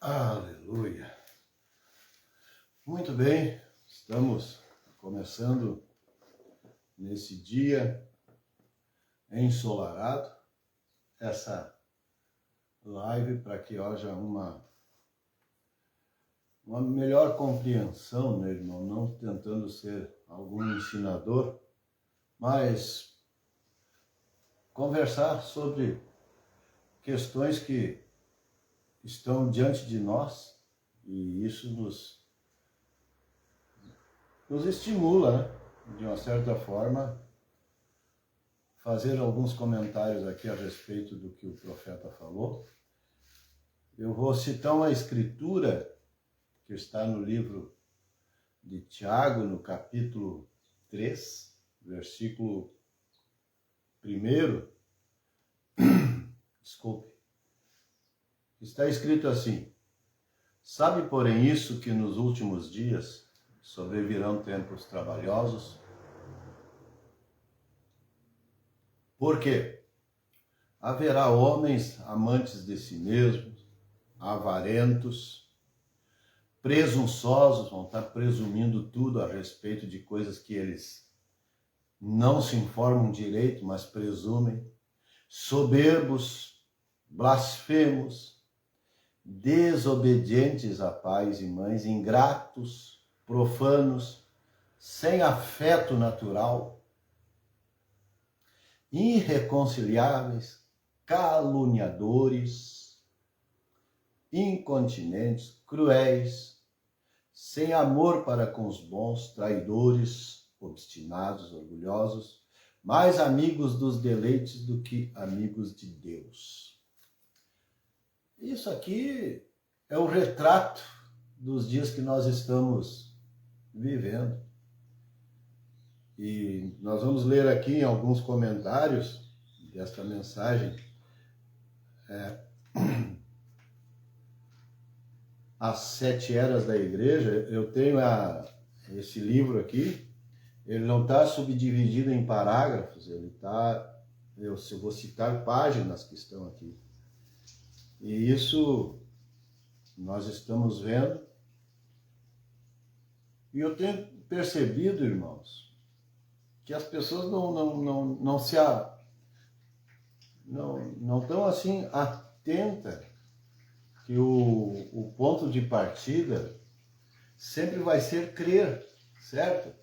Aleluia. Muito bem, estamos começando nesse dia ensolarado essa live para que haja uma melhor compreensão, meu irmão, não tentando ser algum ensinador, mas conversar sobre questões que estão diante de nós e isso nos estimula, né? De uma certa forma, fazer alguns comentários aqui a respeito do que o profeta falou. Eu vou citar uma escritura que está no livro de Tiago, no capítulo 3, versículo 1. Desculpe. Está escrito assim: sabe, porém, isso que nos últimos dias sobrevirão tempos trabalhosos? Porque haverá homens amantes de si mesmos, avarentos, presunçosos, vão estar presumindo tudo a respeito de coisas que eles não se informam direito, mas presumem, soberbos, blasfemos, desobedientes a pais e mães, ingratos, profanos, sem afeto natural, irreconciliáveis, caluniadores, incontinentes, cruéis, sem amor para com os bons, traidores, obstinados, orgulhosos, mais amigos dos deleites do que amigos de Deus. Isso aqui é o retrato dos dias que nós estamos vivendo. E nós vamos ler aqui em alguns comentários desta mensagem As 7 Eras da Igreja. Eu tenho esse livro aqui, ele não está subdividido em parágrafos, ele está, eu vou citar páginas que estão aqui. E isso nós estamos vendo. E eu tenho percebido, irmãos, que as pessoas não estão assim atentas que o ponto de partida sempre vai ser crer, certo?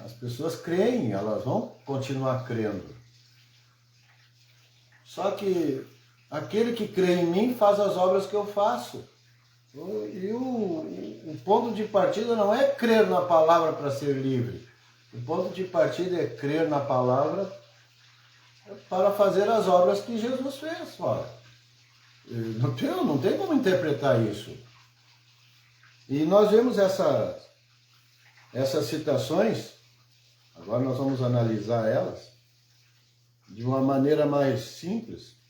As pessoas creem, elas vão continuar crendo. Só que aquele que crê em mim faz as obras que eu faço. E o ponto de partida não é crer na palavra para ser livre. O ponto de partida é crer na palavra para fazer as obras que Jesus fez. Olha, não tem como interpretar isso. E nós vemos essas citações, agora nós vamos analisar elas de uma maneira mais simples.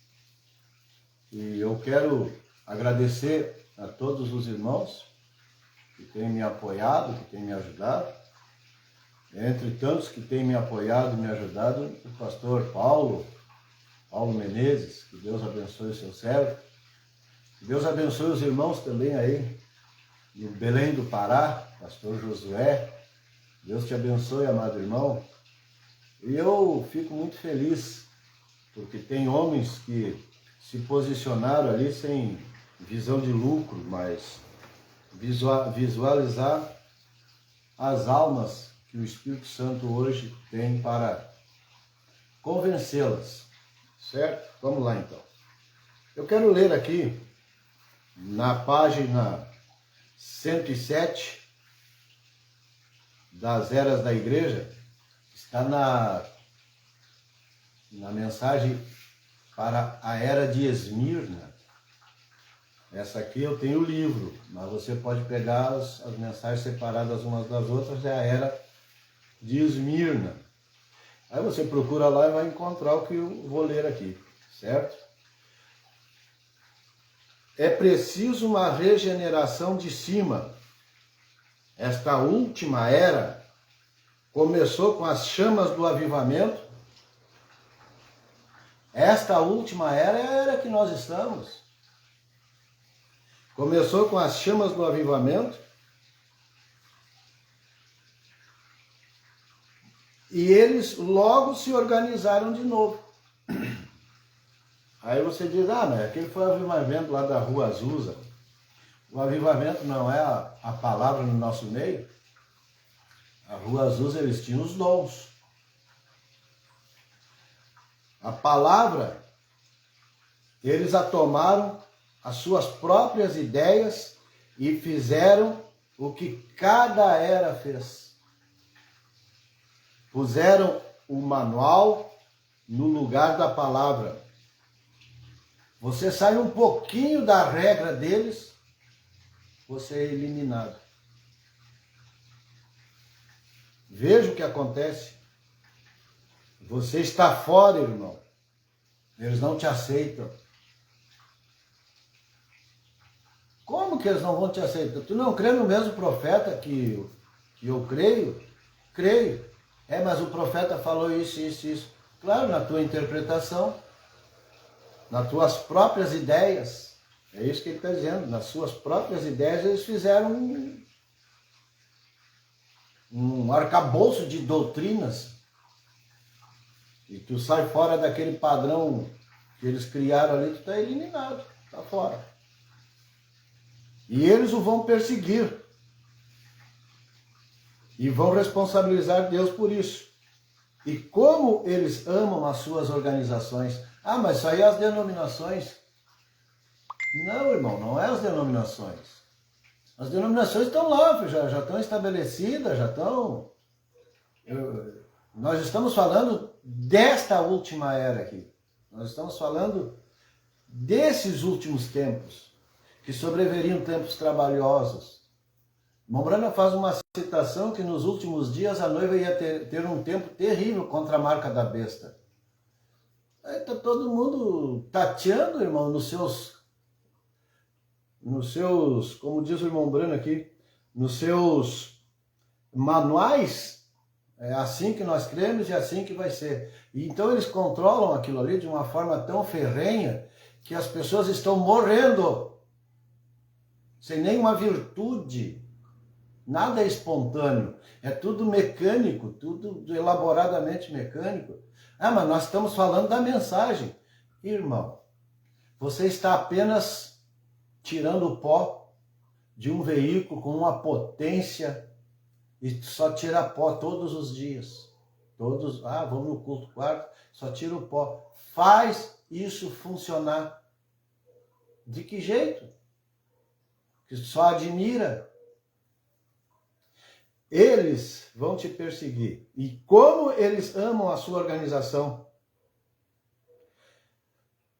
E eu quero agradecer a todos os irmãos que têm me apoiado, que têm me ajudado. Entre tantos que têm me apoiado e me ajudado, o pastor Paulo Menezes, que Deus abençoe o seu servo. Que Deus abençoe os irmãos também aí, no Belém do Pará, pastor Josué. Deus te abençoe, amado irmão. E eu fico muito feliz, porque tem homens que se posicionaram ali sem visão de lucro, mas visualizar as almas que o Espírito Santo hoje tem para convencê-las, certo? Vamos lá então. Eu quero ler aqui na página 107 das Eras da Igreja, está na mensagem para a Era de Esmirna. Essa aqui eu tenho o livro, mas você pode pegar as mensagens separadas umas das outras, é a Era de Esmirna. Aí você procura lá e vai encontrar o que eu vou ler aqui, certo? É preciso uma regeneração de cima. Esta última era começou com as chamas do avivamento. Esta última era é a era que nós estamos. Começou com as chamas do avivamento. E eles logo se organizaram de novo. Aí você diz, mas aquele foi o avivamento lá da Rua Azusa. O avivamento não é a palavra no nosso meio. A Rua Azusa, eles tinham os dons. A palavra, eles a tomaram as suas próprias ideias e fizeram o que cada era fez. Puseram o manual no lugar da palavra. Você sai um pouquinho da regra deles, você é eliminado. Veja o que acontece. Você está fora, irmão. Eles não te aceitam. Como que eles não vão te aceitar? Tu não crê no mesmo profeta que eu creio? Creio. Mas o profeta falou isso, isso, isso. Claro, na tua interpretação, nas tuas próprias ideias. É isso que ele está dizendo. Nas suas próprias ideias, eles fizeram um arcabouço de doutrinas. E tu sai fora daquele padrão que eles criaram ali, tu está eliminado, está fora. E eles o vão perseguir. E vão responsabilizar Deus por isso. E como eles amam as suas organizações. Mas isso aí é as denominações. Não, irmão, não é as denominações. As denominações estão lá, já estão estabelecidas, já estão... Nós estamos falando desta última era aqui. Nós estamos falando desses últimos tempos, que sobreviriam tempos trabalhosos. Mombrana faz uma citação que nos últimos dias a noiva ia ter um tempo terrível contra a marca da besta. Aí está todo mundo tateando, irmão, nos seus, como diz o irmão Brano aqui, nos seus manuais. É assim que nós cremos e é assim que vai ser. E então eles controlam aquilo ali de uma forma tão ferrenha que as pessoas estão morrendo sem nenhuma virtude. Nada é espontâneo, é tudo mecânico, tudo elaboradamente mecânico. Mas nós estamos falando da mensagem. Irmão, você está apenas tirando o pó de um veículo com uma potência e só tira pó todos os dias. Vamos no culto quarto, só tira o pó. Faz isso funcionar. De que jeito? Que só admira. Eles vão te perseguir. E como eles amam a sua organização.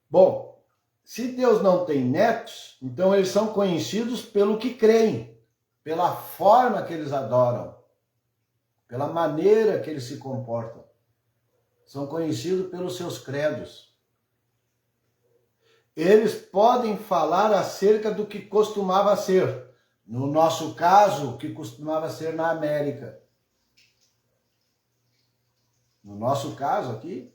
Bom, se Deus não tem netos, então eles são conhecidos pelo que creem, pela forma que eles adoram, pela maneira que eles se comportam. São conhecidos pelos seus credos. Eles podem falar acerca do que costumava ser. No nosso caso, que costumava ser na América. No nosso caso aqui,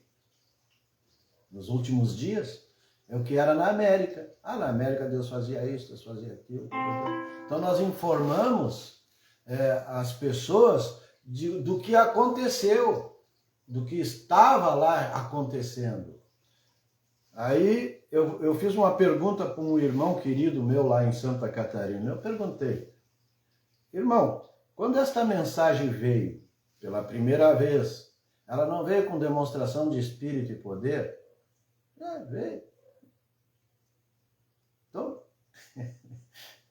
nos últimos dias, é o que era na América. Na América Deus fazia isso, Deus fazia aquilo. Então nós informamos as pessoas do que aconteceu, do que estava lá acontecendo. Aí eu fiz uma pergunta para um irmão querido meu lá em Santa Catarina. Eu perguntei, irmão, quando esta mensagem veio pela primeira vez, ela não veio com demonstração de espírito e poder? Veio. Então,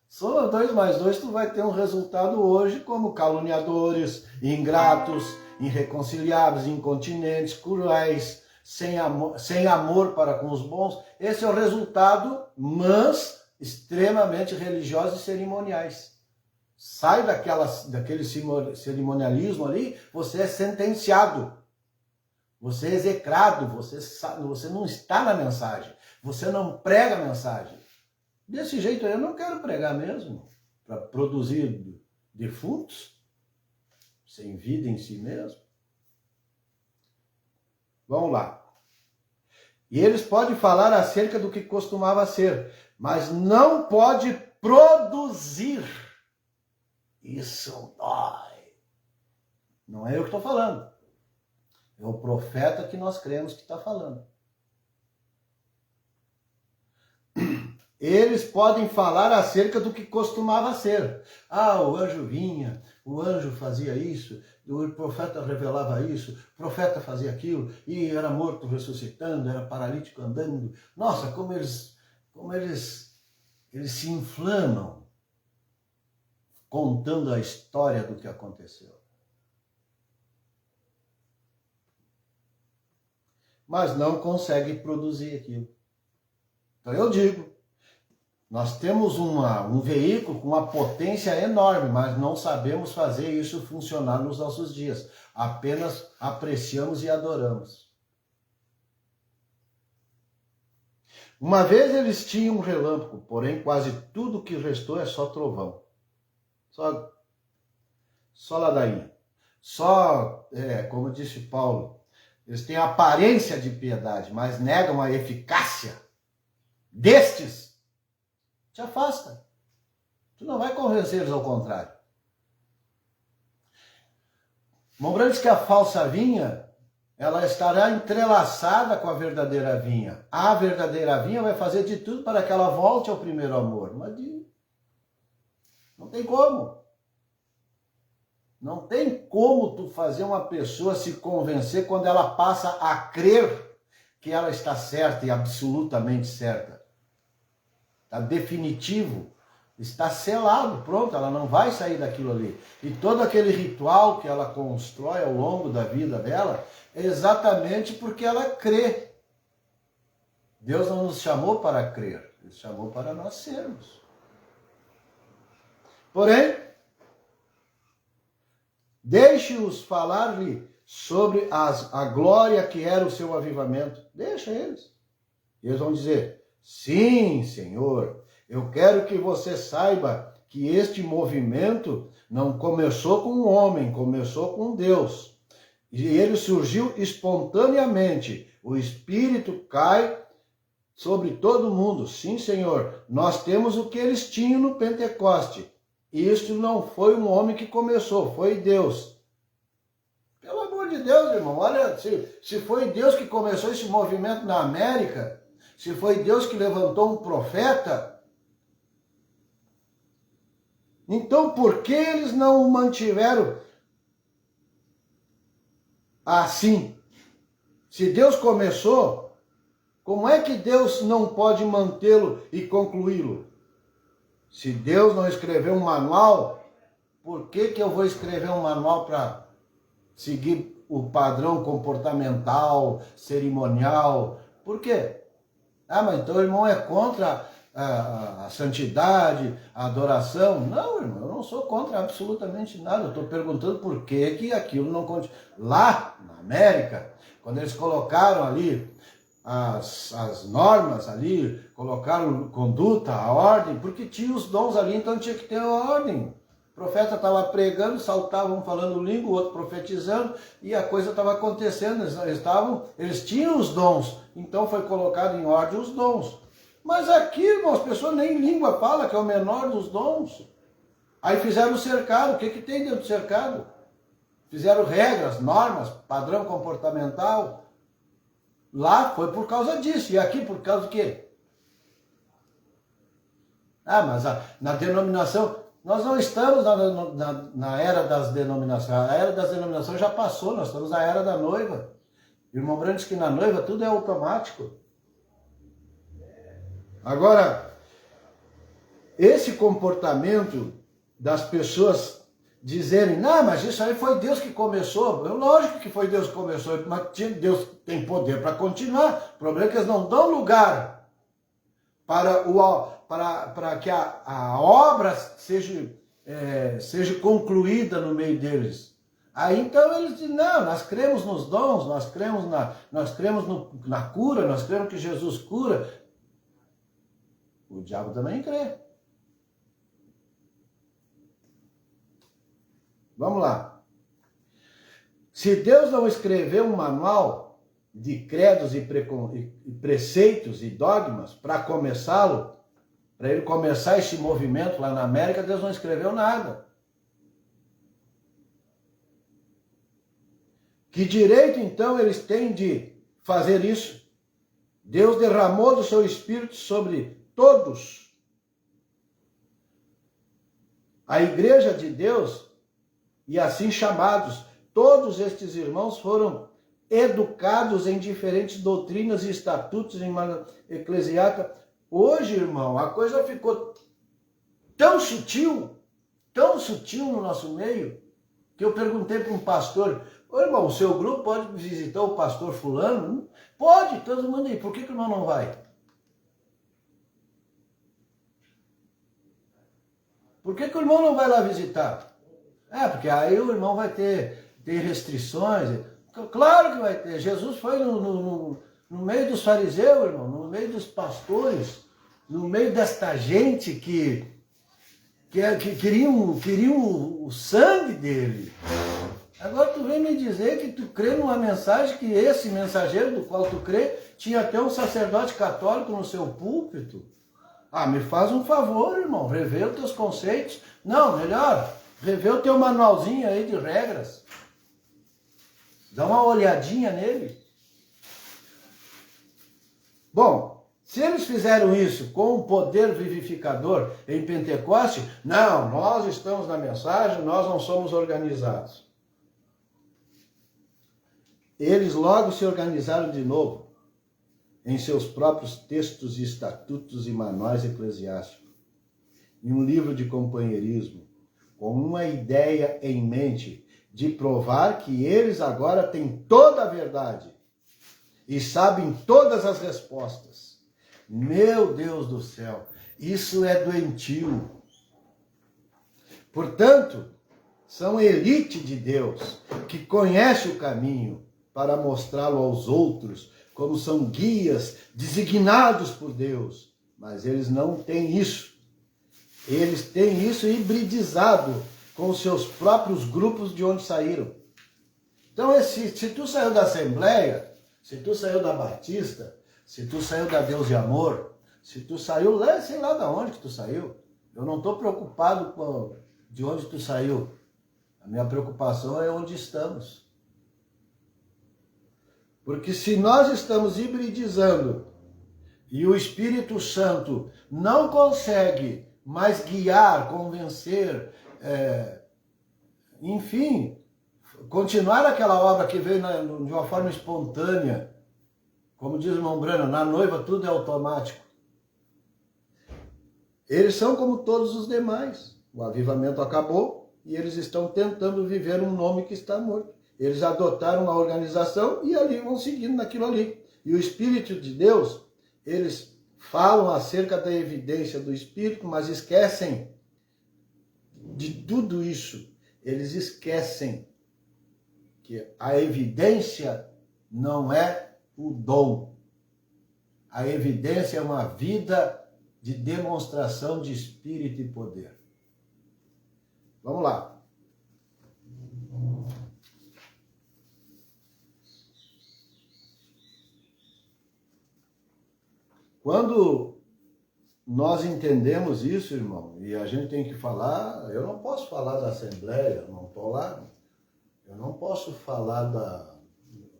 soma 2 mais 2, tu vai ter um resultado hoje como caluniadores, ingratos, irreconciliáveis, incontinentes, cruéis, sem amor para com os bons. Esse é o resultado, mas extremamente religiosos e cerimoniais. Sai daquele cerimonialismo ali, você é sentenciado. Você é execrado, você não está na mensagem. Você não prega a mensagem. Desse jeito aí eu não quero pregar mesmo. Para produzir defuntos, sem vida em si mesmo. Vamos lá. E eles podem falar acerca do que costumava ser, mas não pode produzir. Isso dói. Não é eu que estou falando. É o profeta que nós cremos que está falando. Eles podem falar acerca do que costumava ser. Ah, o anjo vinha, o anjo fazia isso, o profeta revelava isso, o profeta fazia aquilo, e era morto ressuscitando, era paralítico andando. Nossa, como eles se inflamam contando a história do que aconteceu. Mas não consegue produzir aquilo. Então eu digo, nós temos um veículo com uma potência enorme, mas não sabemos fazer isso funcionar nos nossos dias. Apenas apreciamos e adoramos. Uma vez eles tinham um relâmpago, porém quase tudo que restou é só trovão. Só ladainha. Como disse Paulo, eles têm a aparência de piedade, mas negam a eficácia destes. Te afasta. Tu não vai convencê-los ao contrário. Lembrando que a falsa vinha, ela estará entrelaçada com a verdadeira vinha. A verdadeira vinha vai fazer de tudo para que ela volte ao primeiro amor. Mas não tem como. Não tem como tu fazer uma pessoa se convencer quando ela passa a crer que ela está certa e absolutamente certa. Está definitivo, está selado, pronto, ela não vai sair daquilo ali. E todo aquele ritual que ela constrói ao longo da vida dela é exatamente porque ela crê. Deus não nos chamou para crer, Ele chamou para nós sermos. Porém, deixe-os falar-lhe sobre a glória que era o seu avivamento. Deixa eles. Eles vão dizer: sim, Senhor, eu quero que você saiba que este movimento não começou com um homem, começou com Deus. E ele surgiu espontaneamente. O Espírito cai sobre todo mundo. Sim, Senhor, nós temos o que eles tinham no Pentecoste. Isto não foi um homem que começou, foi Deus. Pelo amor de Deus, irmão, olha, se foi Deus que começou esse movimento na América, se foi Deus que levantou um profeta, então por que eles não o mantiveram assim? Se Deus começou, como é que Deus não pode mantê-lo e concluí-lo? Se Deus não escreveu um manual, por que eu vou escrever um manual para seguir o padrão comportamental, cerimonial? Por quê? Ah, mas então o irmão é contra a santidade, a adoração? Não, irmão, eu não sou contra absolutamente nada. Eu estou perguntando por que aquilo não continua. Lá, na América, quando eles colocaram ali as normas ali, colocaram conduta, a ordem, porque tinha os dons ali, então tinha que ter a ordem. O profeta estava pregando, saltavam falando língua, o outro profetizando, e a coisa estava acontecendo, eles tinham os dons, então foi colocado em ordem os dons. Mas aqui, irmão, as pessoas nem língua falam, que é o menor dos dons. Aí fizeram o cercado, o que tem dentro do cercado? Fizeram regras, normas, padrão comportamental. Lá foi por causa disso, e aqui por causa do quê? Ah, mas na denominação, nós não estamos na era das denominações. A era das denominações já passou, nós estamos na era da noiva. Irmão Brandes, que na noiva tudo é automático. Agora, esse comportamento das pessoas dizerem: não, mas isso aí foi Deus que começou. Lógico que foi Deus que começou, mas Deus tem poder para continuar. O problema é que eles não dão lugar para que a obra seja concluída no meio deles. Aí então eles dizem: não, nós cremos nos dons, nós cremos na cura, nós cremos que Jesus cura. O diabo também crê. Vamos lá. Se Deus não escreveu um manual de credos e preceitos e dogmas para começá-lo, Para ele começar esse movimento lá na América, Deus não escreveu nada. Que direito, então, eles têm de fazer isso? Deus derramou do seu Espírito sobre todos. A igreja de Deus, e assim chamados, todos estes irmãos foram educados em diferentes doutrinas e estatutos em eclesiástica. Hoje, irmão, a coisa ficou tão sutil no nosso meio, que eu perguntei para um pastor: ô irmão, o seu grupo pode visitar o pastor fulano? Pode, todo mundo aí. Por que o irmão não vai? Por que o irmão não vai lá visitar? Porque aí o irmão vai ter restrições. Claro que vai ter. Jesus foi no meio dos fariseus, irmão, no meio dos pastores, no meio desta gente que queriam o sangue dele. Agora tu vem me dizer que tu crê numa mensagem que esse mensageiro do qual tu crê tinha até um sacerdote católico no seu púlpito. Me faz um favor, irmão, revê os teus conceitos. Não, melhor, revê o teu manualzinho aí de regras. Dá uma olhadinha nele. Bom, se eles fizeram isso com o poder vivificador em Pentecoste, não, nós estamos na mensagem, nós não somos organizados. Eles logo se organizaram de novo em seus próprios textos, estatutos e manuais eclesiásticos, em um livro de companheirismo, com uma ideia em mente de provar que eles agora têm toda a verdade e sabem todas as respostas. Meu Deus do céu, isso é doentio. Portanto, são elite de Deus que conhece o caminho para mostrá-lo aos outros, como são guias designados por Deus. Mas eles não têm isso. Eles têm isso hibridizado com os seus próprios grupos de onde saíram. Então, se tu saiu da Assembleia, se tu saiu da Batista, se tu saiu da Deus e Amor, se tu saiu lá, sei lá de onde que tu saiu, eu não estou preocupado com de onde tu saiu. A minha preocupação é onde estamos. Porque se nós estamos hibridizando e o Espírito Santo não consegue mais guiar, convencer, enfim, continuar aquela obra que veio de uma forma espontânea, como diz o irmão Brano, na noiva tudo é automático. Eles são como todos os demais. O avivamento acabou e eles estão tentando viver um nome que está morto. Eles adotaram uma organização e ali vão seguindo naquilo ali. E o Espírito de Deus, eles falam acerca da evidência do Espírito, mas esquecem de tudo isso. Eles esquecem que a evidência não é o dom. A evidência é uma vida de demonstração de Espírito e poder. Vamos lá. Quando nós entendemos isso, irmão, e a gente tem que falar, eu não posso falar da Assembleia, eu não estou lá, eu não posso falar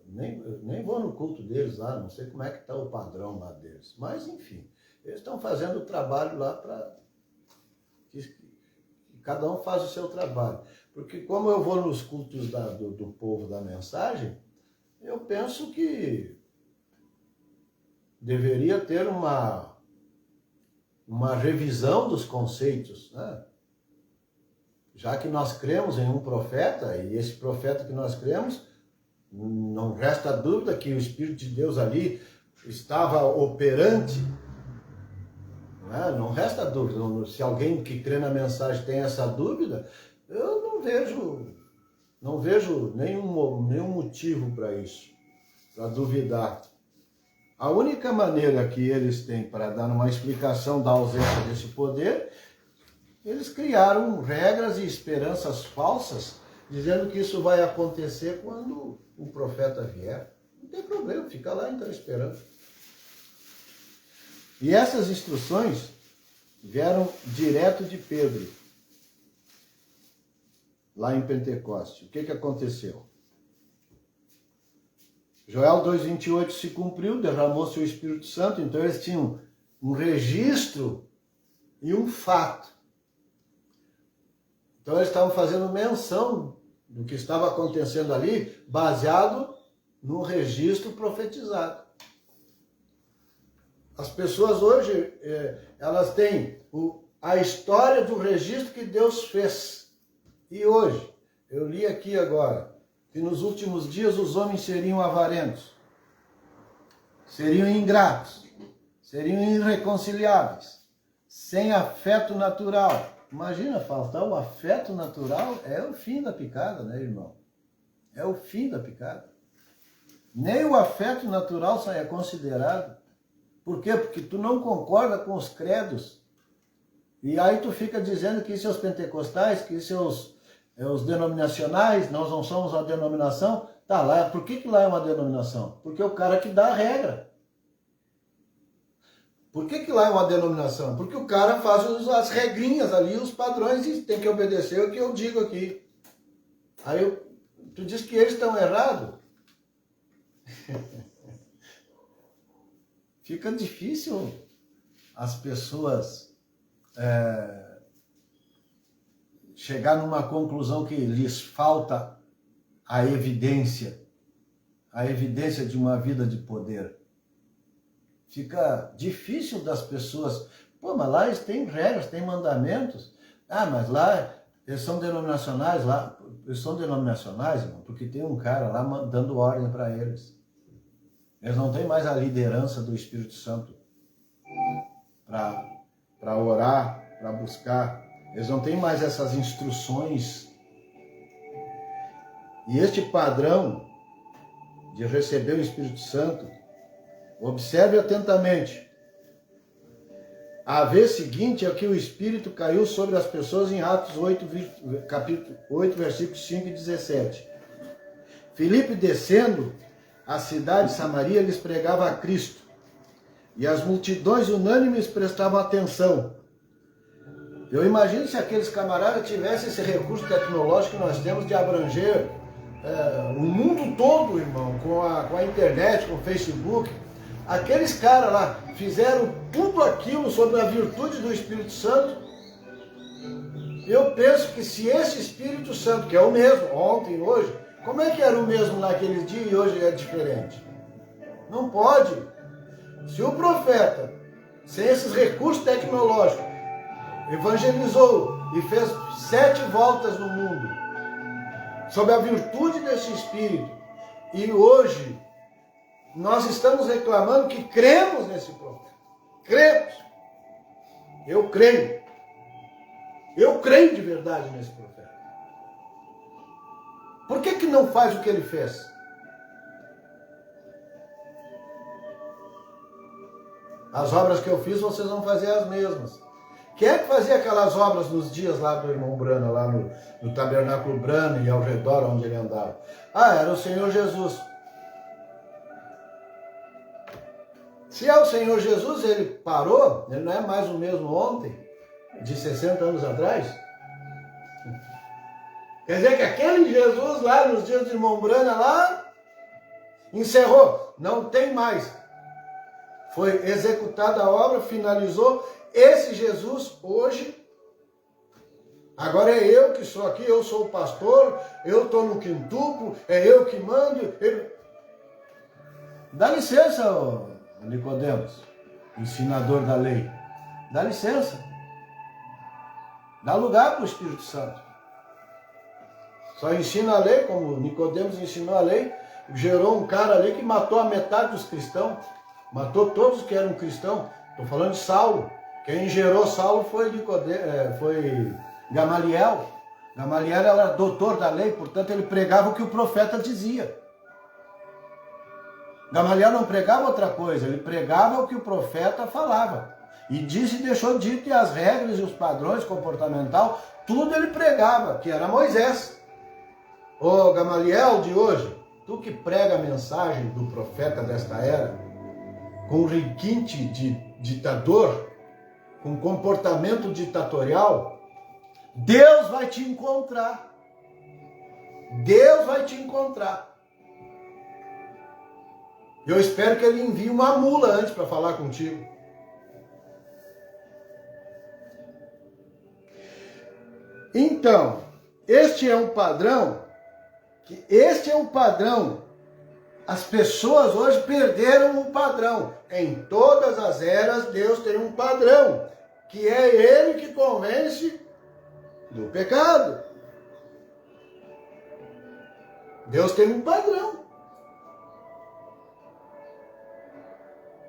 nem vou no culto deles lá, não sei como é que está o padrão lá deles, mas enfim, eles estão fazendo o trabalho lá para que cada um faz o seu trabalho, porque como eu vou nos cultos do povo da mensagem, eu penso que deveria ter uma revisão dos conceitos, né? Já que nós cremos em um profeta, e esse profeta que nós cremos, não resta dúvida que o Espírito de Deus ali estava operante, né? Não resta dúvida. Se alguém que crê na mensagem tem essa dúvida, eu não vejo nenhum motivo para isso, para duvidar. A única maneira que eles têm para dar uma explicação da ausência desse poder, eles criaram regras e esperanças falsas, dizendo que isso vai acontecer quando o profeta vier. Não tem problema, fica lá então esperando. E essas instruções vieram direto de Pedro, lá em Pentecoste. O que aconteceu? Joel 2,28 se cumpriu, derramou-se o Espírito Santo, então eles tinham um registro e um fato. Então eles estavam fazendo menção do que estava acontecendo ali, baseado no registro profetizado. As pessoas hoje, elas têm a história do registro que Deus fez. E hoje, eu li aqui agora, que nos últimos dias os homens seriam avarentos, seriam ingratos, seriam irreconciliáveis, sem afeto natural. Imagina, faltar o afeto natural é o fim da picada, né, irmão? É o fim da picada. Nem o afeto natural é considerado. Por quê? Porque tu não concorda com os credos. E aí tu fica dizendo que isso é os pentecostais, que isso é os denominacionais, nós não somos uma denominação. Tá, lá, por que lá é uma denominação? Porque é o cara que dá a regra. Por que lá é uma denominação? Porque o cara faz as regrinhas ali, os padrões, e tem que obedecer o que eu digo aqui. Aí tu diz que eles estão errados? Fica difícil as pessoas chegar numa conclusão que lhes falta a evidência de uma vida de poder. Fica difícil das pessoas, mas lá eles têm regras, têm mandamentos. Mas lá eles são denominacionais, irmão, porque tem um cara lá dando ordem para eles. Eles não têm mais a liderança do Espírito Santo para orar, para buscar. Eles não têm mais essas instruções. E este padrão de receber o Espírito Santo, observe atentamente. A vez seguinte é que o Espírito caiu sobre as pessoas em Atos 8, capítulo 8, versículos 5 e 17. Filipe, descendo a cidade de Samaria, lhes pregava a Cristo. E as multidões unânimes prestavam atenção. Eu imagino se aqueles camaradas tivessem esse recurso tecnológico que nós temos de abranger o mundo todo, irmão, com a internet, com o Facebook. Aqueles caras lá fizeram tudo aquilo sobre a virtude do Espírito Santo. Eu penso que se esse Espírito Santo, que é o mesmo, ontem, hoje, como é que era o mesmo naquele dia e hoje é diferente? Não pode. Se o profeta, sem esses recursos tecnológicos, evangelizou e fez 7 voltas no mundo, sob a virtude desse Espírito, e hoje nós estamos reclamando que cremos nesse profeta. Cremos. Eu creio. Eu creio de verdade nesse profeta. Por que não faz o que ele fez? As obras que eu fiz, vocês vão fazer as mesmas. Quem é que fazia aquelas obras nos dias lá do irmão Brana, lá no tabernáculo Brana e ao redor onde ele andava? Era o Senhor Jesus. Se é o Senhor Jesus, ele parou, ele não é mais o mesmo ontem, de 60 anos atrás. Quer dizer que aquele Jesus lá nos dias do irmão Brana lá, encerrou, não tem mais. Foi executada a obra, finalizou. Esse Jesus hoje, agora é eu que sou aqui, eu sou o pastor, eu estou no quintuplo, é eu que mando. Dá licença, Nicodemos, ensinador da lei. Dá licença. Dá lugar para o Espírito Santo. Só ensina a lei, como Nicodemos ensinou a lei, gerou um cara ali que matou a metade dos cristãos, matou todos que eram cristãos. Estou falando de Saulo. Quem gerou Saulo foi Gamaliel. Gamaliel era doutor da lei, portanto ele pregava o que o profeta dizia. Gamaliel não pregava outra coisa, ele pregava o que o profeta falava. E disse e deixou dito, e as regras e os padrões comportamental, tudo ele pregava, que era Moisés. Ô Gamaliel de hoje, tu que prega a mensagem do profeta desta era, com requinte de ditador, com comportamento ditatorial, Deus vai te encontrar. Deus vai te encontrar. Eu espero que ele envie uma mula antes para falar contigo. Então, este é um padrão. As pessoas hoje perderam o padrão. Em todas as eras, Deus tem um padrão, que é ele que convence do pecado. Deus tem um padrão.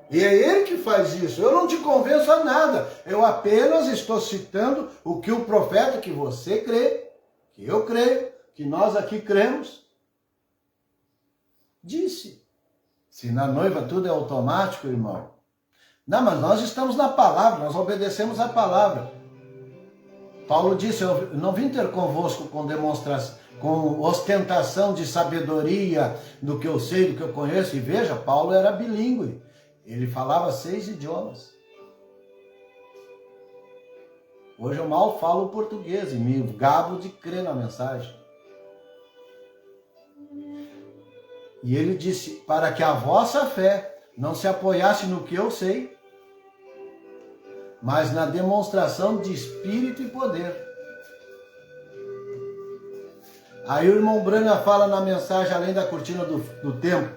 E é ele que faz isso. Eu não te convenço a nada. Eu apenas estou citando o que o profeta, que você crê, que eu creio, que nós aqui cremos, disse. Se na noiva tudo é automático, irmão. Não, mas nós estamos na palavra, nós obedecemos a palavra. Paulo disse, eu não vim ter convosco com demonstração, com ostentação de sabedoria do que eu sei, do que eu conheço. E veja, Paulo era bilíngue. Ele falava 6 idiomas. Hoje eu mal falo português e me gabo de crer na mensagem. E ele disse, para que a vossa fé não se apoiasse no que eu sei, mas na demonstração de espírito e poder. Aí o irmão Brana fala na mensagem, além da cortina do tempo,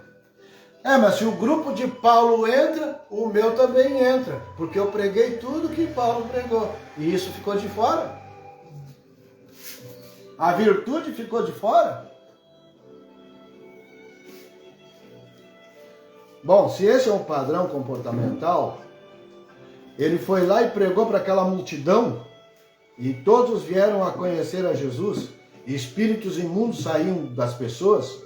mas se o grupo de Paulo entra, o meu também entra, porque eu preguei tudo que Paulo pregou, e isso ficou de fora. A virtude ficou de fora. Bom, se esse é um padrão comportamental, ele foi lá e pregou para aquela multidão, e todos vieram a conhecer a Jesus, e espíritos imundos saíam das pessoas,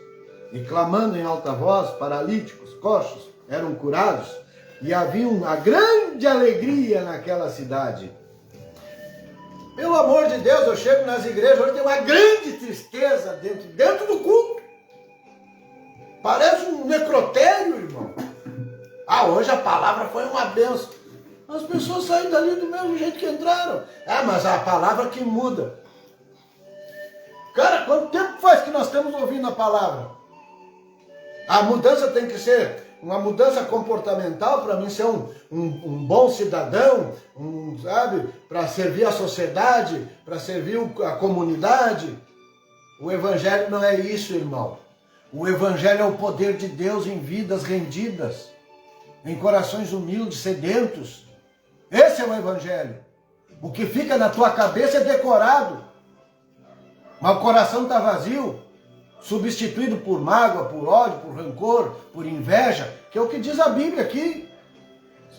e clamando em alta voz, paralíticos, coxos, eram curados, e havia uma grande alegria naquela cidade. Pelo amor de Deus, eu chego nas igrejas, hoje tem uma grande tristeza dentro do culto. Parece um necrotério, irmão. Hoje a palavra foi uma bênção. As pessoas saem dali do mesmo jeito que entraram. Mas a palavra que muda. Cara, quanto tempo faz que nós estamos ouvindo a palavra? A mudança tem que ser uma mudança comportamental para mim ser um bom cidadão, sabe? Para servir a sociedade, para servir a comunidade. O evangelho não é isso, irmão. O evangelho é o poder de Deus em vidas rendidas, em corações humildes, sedentos. Esse é o evangelho. O que fica na tua cabeça é decorado, mas o coração está vazio, substituído por mágoa, por ódio, por rancor, por inveja, que é o que diz a Bíblia aqui.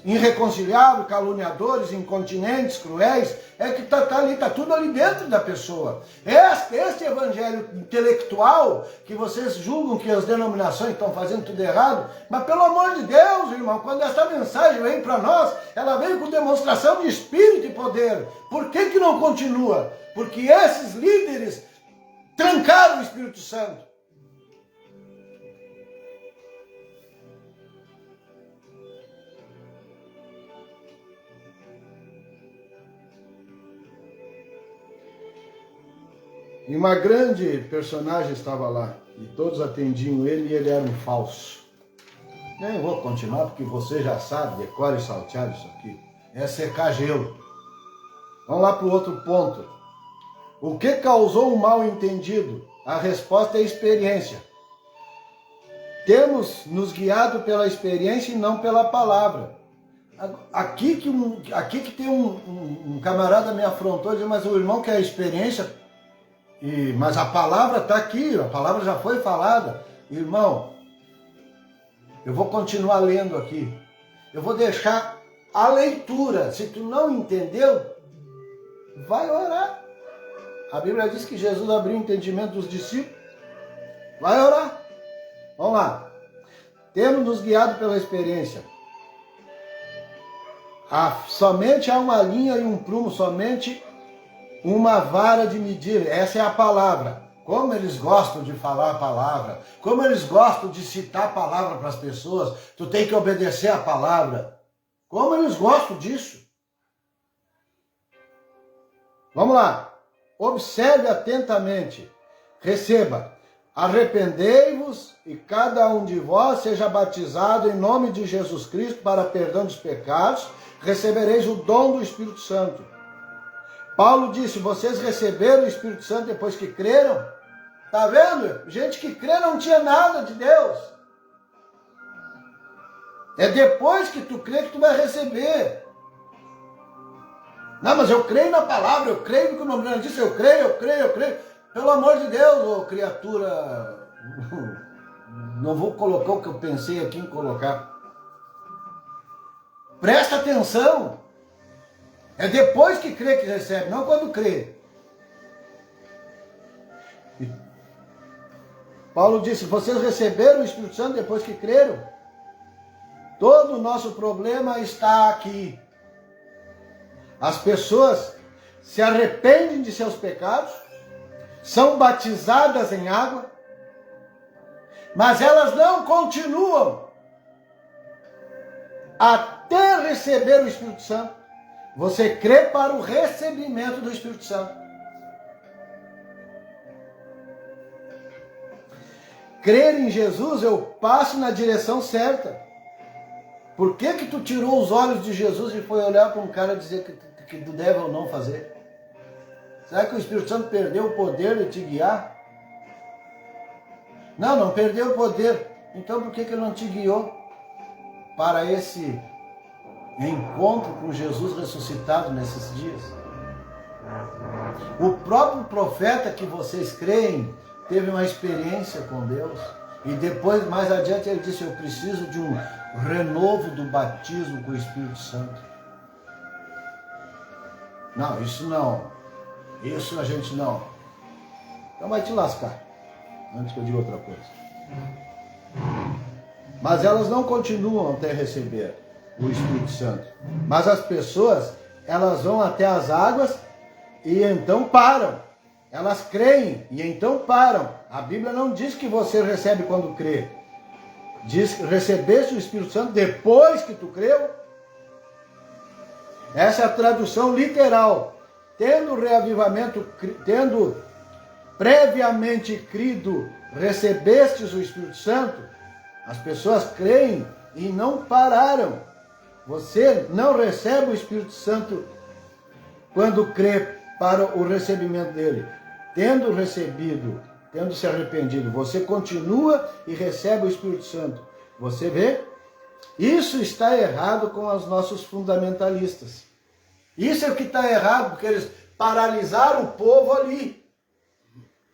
Irreconciliáveis, caluniadores, incontinentes, cruéis, é que tá tudo ali dentro da pessoa. Este evangelho intelectual, que vocês julgam que as denominações estão fazendo tudo errado, mas pelo amor de Deus, irmão, quando essa mensagem vem para nós, ela vem com demonstração de espírito e poder. Por que não continua? Porque esses líderes trancaram o Espírito Santo. E uma grande personagem estava lá, e todos atendiam ele, e ele era um falso. Nem vou continuar, porque você já sabe, decore e salteado isso aqui. É secar gelo. Vamos lá para o outro ponto. O que causou um mal entendido? A resposta é a experiência. Temos nos guiado pela experiência e não pela palavra. Aqui que tem um camarada me afrontou e disse, mas o irmão quer a experiência... Mas a palavra está aqui, a palavra já foi falada. Irmão, eu vou continuar lendo aqui. Eu vou deixar a leitura. Se tu não entendeu, vai orar. A Bíblia diz que Jesus abriu o entendimento dos discípulos. Vai orar. Vamos lá. Temos nos guiado pela experiência. Somente há uma linha e um prumo, somente uma vara de medir. Essa é a palavra. Como eles gostam de falar a palavra. Como eles gostam de citar a palavra para as pessoas. Tu tem que obedecer a palavra. Como eles gostam disso. Vamos lá. Observe atentamente. Receba. Arrependei-vos e cada um de vós seja batizado em nome de Jesus Cristo para perdão dos pecados. Recebereis o dom do Espírito Santo. Paulo disse, vocês receberam o Espírito Santo depois que creram? Tá vendo? Gente que crê não tinha nada de Deus. É depois que tu crê que tu vai receber. Não, mas eu creio na palavra, eu creio no que o nome dela disse, eu creio. Pelo amor de Deus, ô criatura, não vou colocar o que eu pensei aqui em colocar. Presta atenção. É depois que crê que recebe, não quando crê. Paulo disse, vocês receberam o Espírito Santo depois que creram? Todo o nosso problema está aqui. As pessoas se arrependem de seus pecados, são batizadas em água, mas elas não continuam até receber o Espírito Santo. Você crê para o recebimento do Espírito Santo. Crer em Jesus é o passo na direção certa. Por que que tu tirou os olhos de Jesus e foi olhar para um cara dizer que tu deve ou não fazer? Será que o Espírito Santo perdeu o poder de te guiar? Não perdeu o poder. Então por que que ele não te guiou para esse encontro com Jesus ressuscitado nesses dias? O próprio profeta que vocês creem teve uma experiência com Deus. E depois, mais adiante, ele disse, eu preciso de um renovo do batismo com o Espírito Santo. Não, isso não. Isso a gente não. Então vai te lascar. Antes que eu diga outra coisa. Mas elas não continuam até receber o Espírito Santo. Mas as pessoas, elas vão até as águas e então param. Elas creem e então param. A Bíblia não diz que você recebe quando crê. Diz que recebeste o Espírito Santo depois que tu creu. Essa é a tradução literal. Tendo reavivamento, tendo previamente crido, recebestes o Espírito Santo. As pessoas creem e não pararam. Você não recebe o Espírito Santo quando crê para o recebimento dele. Tendo recebido, tendo se arrependido, você continua e recebe o Espírito Santo. Você vê? Isso está errado com os nossos fundamentalistas. Isso é o que está errado, porque eles paralisaram o povo ali.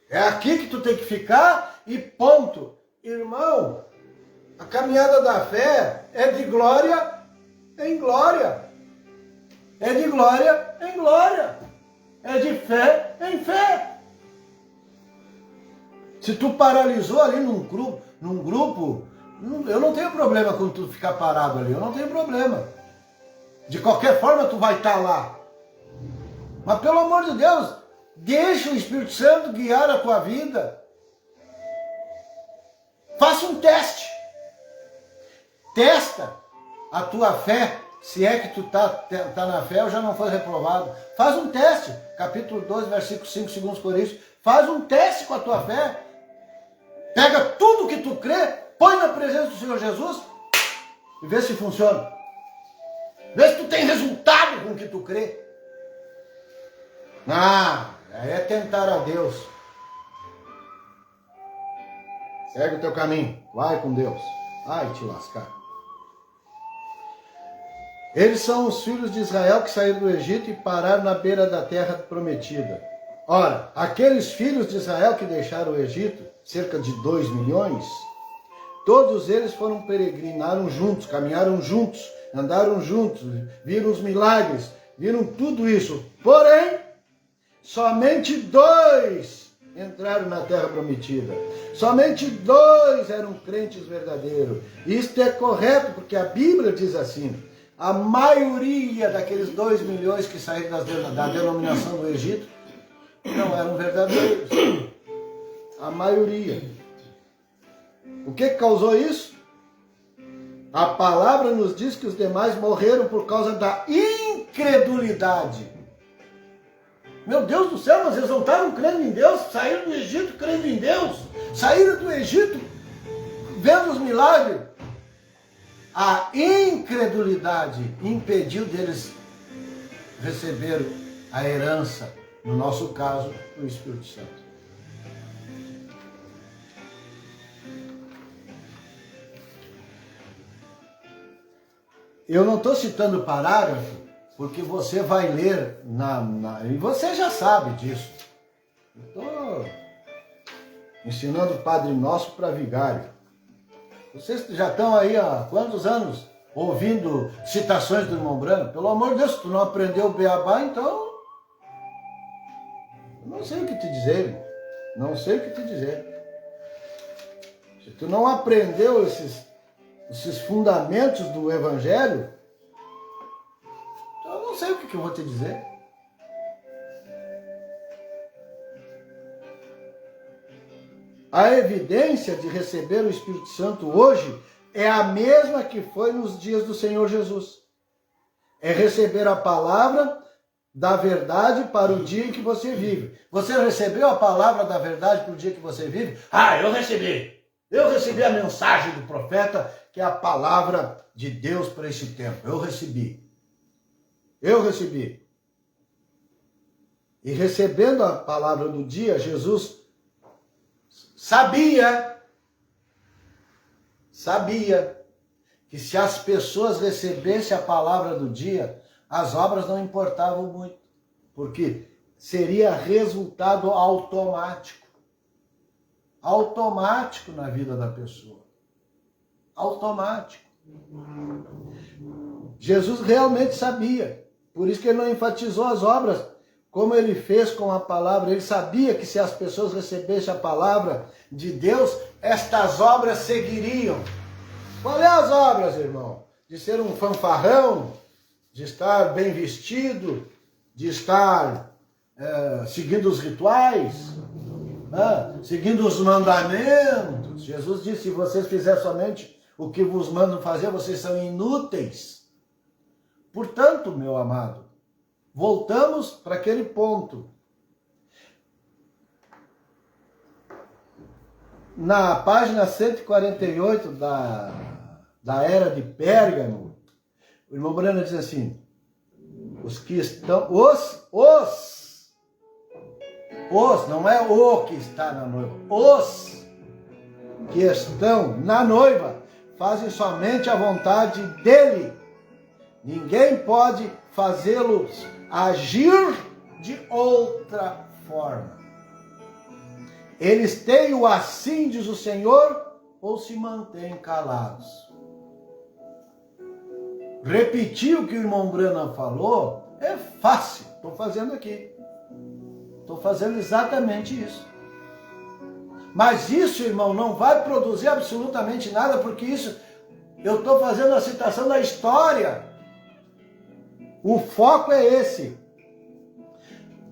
É aqui que tu tem que ficar e ponto. Irmão, a caminhada da fé é de glória em glória. É de glória em glória. É de fé em fé. Se tu paralisou ali num grupo, eu não tenho problema com tu ficar parado ali, eu não tenho problema. De qualquer forma tu vai estar lá. Mas pelo amor de Deus, deixa o Espírito Santo guiar a tua vida. Faça um teste. Testa a tua fé. Se é que tu tá na fé ou já não foi reprovado. Faz um teste. Capítulo 12, versículo 5, 2 Coríntios. Faz um teste com a tua fé. Pega tudo que tu crê, põe na presença do Senhor Jesus e vê se funciona. Vê se tu tem resultado com o que tu crê. É tentar a Deus. Segue o teu caminho. Vai com Deus. Vai te lascar. Eles são os filhos de Israel que saíram do Egito e pararam na beira da terra prometida. Ora, aqueles filhos de Israel que deixaram o Egito, cerca de 2 milhões, todos eles peregrinaram juntos, caminharam juntos, andaram juntos, viram os milagres, viram tudo isso. Porém, somente 2 entraram na terra prometida. Somente 2 eram crentes verdadeiros. Isto é correto, porque a Bíblia diz assim, a maioria daqueles 2 milhões que saíram da denominação do Egito não eram verdadeiros. A maioria. O que causou isso? A palavra nos diz que os demais morreram por causa da incredulidade. Meu Deus do céu, mas eles não estavam crendo em Deus, saíram do Egito crendo em Deus, saíram do Egito vendo os milagres. A incredulidade impediu deles receber a herança, no nosso caso, o Espírito Santo. Eu não estou citando o parágrafo, porque você vai ler, e você já sabe disso. Estou ensinando o Padre Nosso para vigário. Vocês já estão aí há quantos anos ouvindo citações do irmão Branco? Pelo amor de Deus, se tu não aprendeu o beabá, então... eu não sei o que te dizer, irmão. Não sei o que te dizer. Se tu não aprendeu esses fundamentos do Evangelho, então eu não sei o que eu vou te dizer. A evidência de receber o Espírito Santo hoje é a mesma que foi nos dias do Senhor Jesus. É receber a palavra da verdade para o dia em que você vive. Você recebeu a palavra da verdade para o dia que você vive? Ah, eu recebi. Eu recebi a mensagem do profeta, que é a palavra de Deus para esse tempo. Eu recebi. Eu recebi. E recebendo a palavra do dia, Jesus sabia que se as pessoas recebessem a palavra do dia, as obras não importavam muito, porque seria resultado automático. Automático na vida da pessoa. Automático. Jesus realmente sabia, por isso que ele não enfatizou as obras, como ele fez com a palavra. Ele sabia que se as pessoas recebessem a palavra de Deus, estas obras seguiriam. Qual é as obras, irmão? De ser um fanfarrão, de estar bem vestido, de estar seguindo os rituais, seguindo os mandamentos. Jesus disse, se vocês fizerem somente o que vos mandam fazer, vocês são inúteis. Portanto, meu amado, voltamos para aquele ponto. Na página 148 da Era de Pérgamo, o irmão Breno diz assim, os que estão, não é o que está na noiva, os que estão na noiva fazem somente a vontade dele. Ninguém pode fazê-los agir de outra forma. Eles têm o assim, diz o Senhor, ou se mantêm calados. Repetir o que o irmão Branham falou é fácil. Estou fazendo aqui. Estou fazendo exatamente isso. Mas isso, irmão, não vai produzir absolutamente nada, porque isso, eu estou fazendo a citação da história. O foco é esse.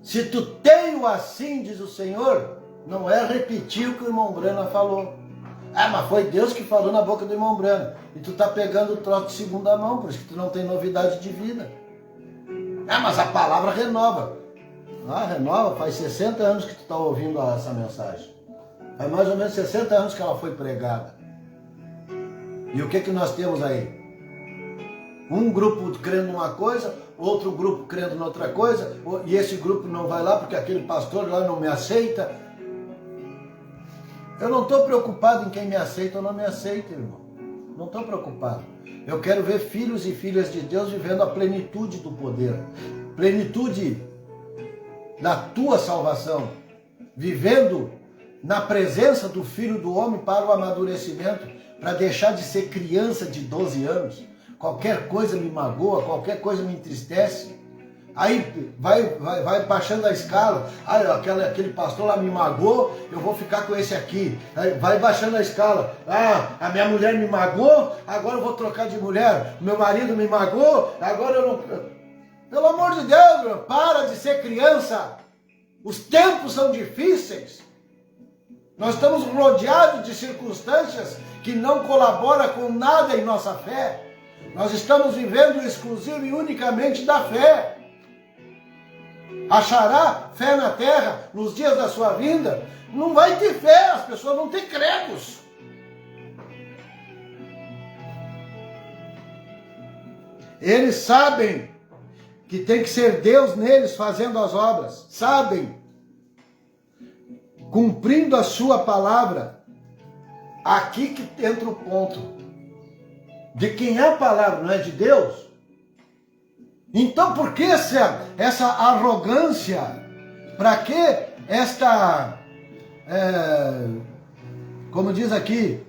Se tu tem o assim, diz o Senhor, não é repetir o que o irmão Branham falou. Ah, mas foi Deus que falou na boca do irmão Branham. E tu tá pegando o troço de segunda mão, por isso que tu não tem novidade de vida. Ah, mas a palavra renova. Ah, renova, faz 60 anos que tu tá ouvindo essa mensagem. Faz mais ou menos 60 anos que ela foi pregada. E o que nós temos aí? Um grupo crendo numa coisa, outro grupo crendo noutra coisa, e esse grupo não vai lá porque aquele pastor lá não me aceita. Eu não estou preocupado em quem me aceita ou não me aceita, irmão. Não estou preocupado. Eu quero ver filhos e filhas de Deus vivendo a plenitude do poder. Plenitude da tua salvação. Vivendo na presença do Filho do Homem para o amadurecimento, para deixar de ser criança de 12 anos. Qualquer coisa me magoa, qualquer coisa me entristece. Aí vai baixando a escala. Aí aquele pastor lá me magoou, eu vou ficar com esse aqui. Aí vai baixando a escala. Ah, a minha mulher me magoou, agora eu vou trocar de mulher. Meu marido me magoou, agora eu não... Pelo amor de Deus, meu, para de ser criança. Os tempos são difíceis. Nós estamos rodeados de circunstâncias que não colaboram com nada em nossa fé. Nós estamos vivendo exclusivo e unicamente da fé. Achará fé na terra nos dias da sua vinda? Não vai ter fé, as pessoas não têm credos. Eles sabem que tem que ser Deus neles fazendo as obras. Sabem, cumprindo a sua palavra. Aqui que entra o ponto. De quem é a palavra, não é de Deus? Então por que essa arrogância? Para que esta, como diz aqui,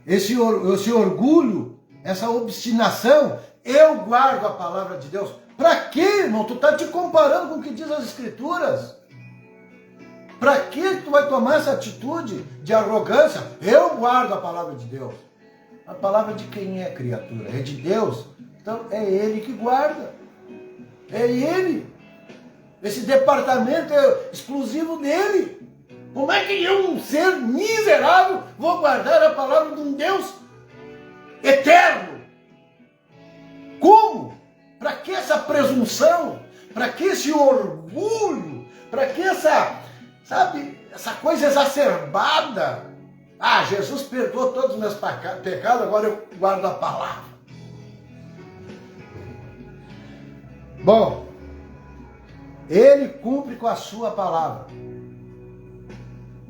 esse orgulho, essa obstinação? Eu guardo a palavra de Deus. Para quê, irmão? Tu está te comparando com o que diz as Escrituras. Para que tu vai tomar essa atitude de arrogância? Eu guardo a palavra de Deus. A palavra de quem é, criatura? É de Deus? Então é Ele que guarda. É Ele. Esse departamento é exclusivo dele. Como é que eu, um ser miserável, vou guardar a palavra de um Deus eterno? Como? Para que essa presunção? Para que esse orgulho? Para que essa coisa exacerbada? Ah, Jesus perdoou todos os meus pecados, agora eu guardo a palavra. Bom, ele cumpre com a sua palavra.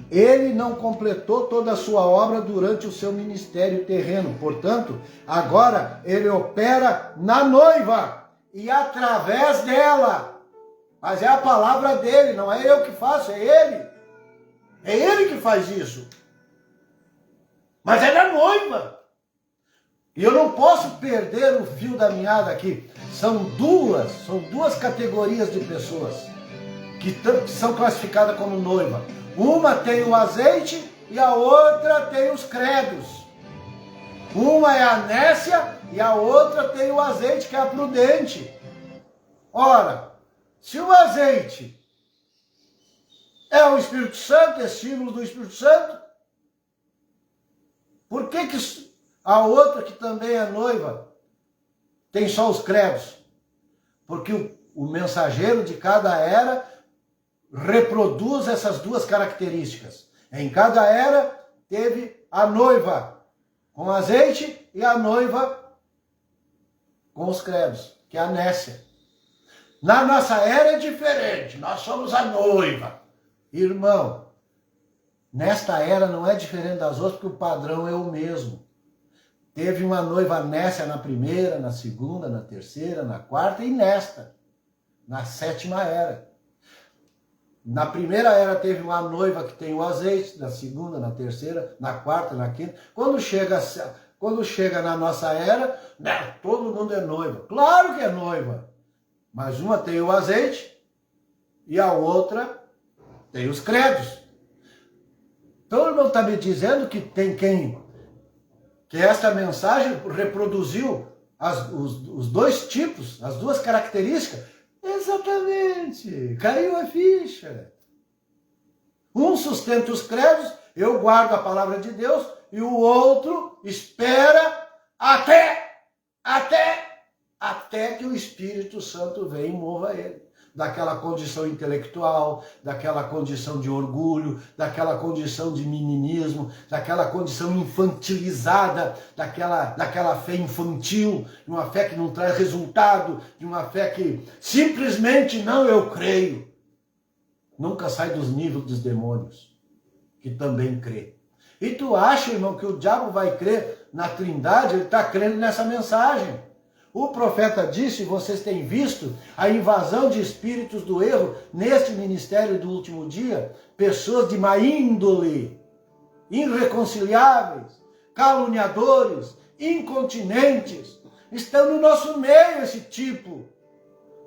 Ele não completou toda a sua obra durante o seu ministério terreno. Portanto, agora ele opera na noiva e através dela. Mas é a palavra dele, não é eu que faço, é ele. É ele que faz isso. Mas é na noiva. E eu não posso perder o fio da meada aqui. São duas categorias de pessoas que são classificadas como noiva. Uma tem o azeite e a outra tem os credos. Uma é a nécia e a outra tem o azeite, que é a prudente. Ora, se o azeite é o Espírito Santo, é símbolo do Espírito Santo, por que a outra, que também é noiva, tem só os credos? Porque o mensageiro de cada era reproduz essas duas características. Em cada era teve a noiva com azeite e a noiva com os credos, que é a nécia. Na nossa era é diferente, nós somos a noiva. Irmão, nesta era não é diferente das outras, porque o padrão é o mesmo. Teve uma noiva nécia na primeira, na segunda, na terceira, na quarta e nesta, na sétima era. Na primeira era teve uma noiva que tem o azeite, na segunda, na terceira, na quarta, na quinta. Quando chega na nossa era, né, todo mundo é noiva. Claro que é noiva, mas uma tem o azeite e a outra tem os credos. Então ele não está me dizendo que tem que esta mensagem reproduziu os dois tipos, as duas características. Exatamente, caiu a ficha. Um sustenta os credos, eu guardo a palavra de Deus, e o outro espera até que o Espírito Santo venha e mova ele. Daquela condição intelectual, daquela condição de orgulho, daquela condição de meninismo, daquela condição infantilizada, daquela fé infantil, de uma fé que não traz resultado, de uma fé que simplesmente não, eu creio. Nunca sai dos níveis dos demônios, que também crê. E tu acha, irmão, que o diabo vai crer na Trindade? Ele está crendo nessa mensagem. O profeta disse, vocês têm visto a invasão de espíritos do erro neste ministério do último dia, pessoas de má índole, irreconciliáveis, caluniadores, incontinentes, estão no nosso meio esse tipo.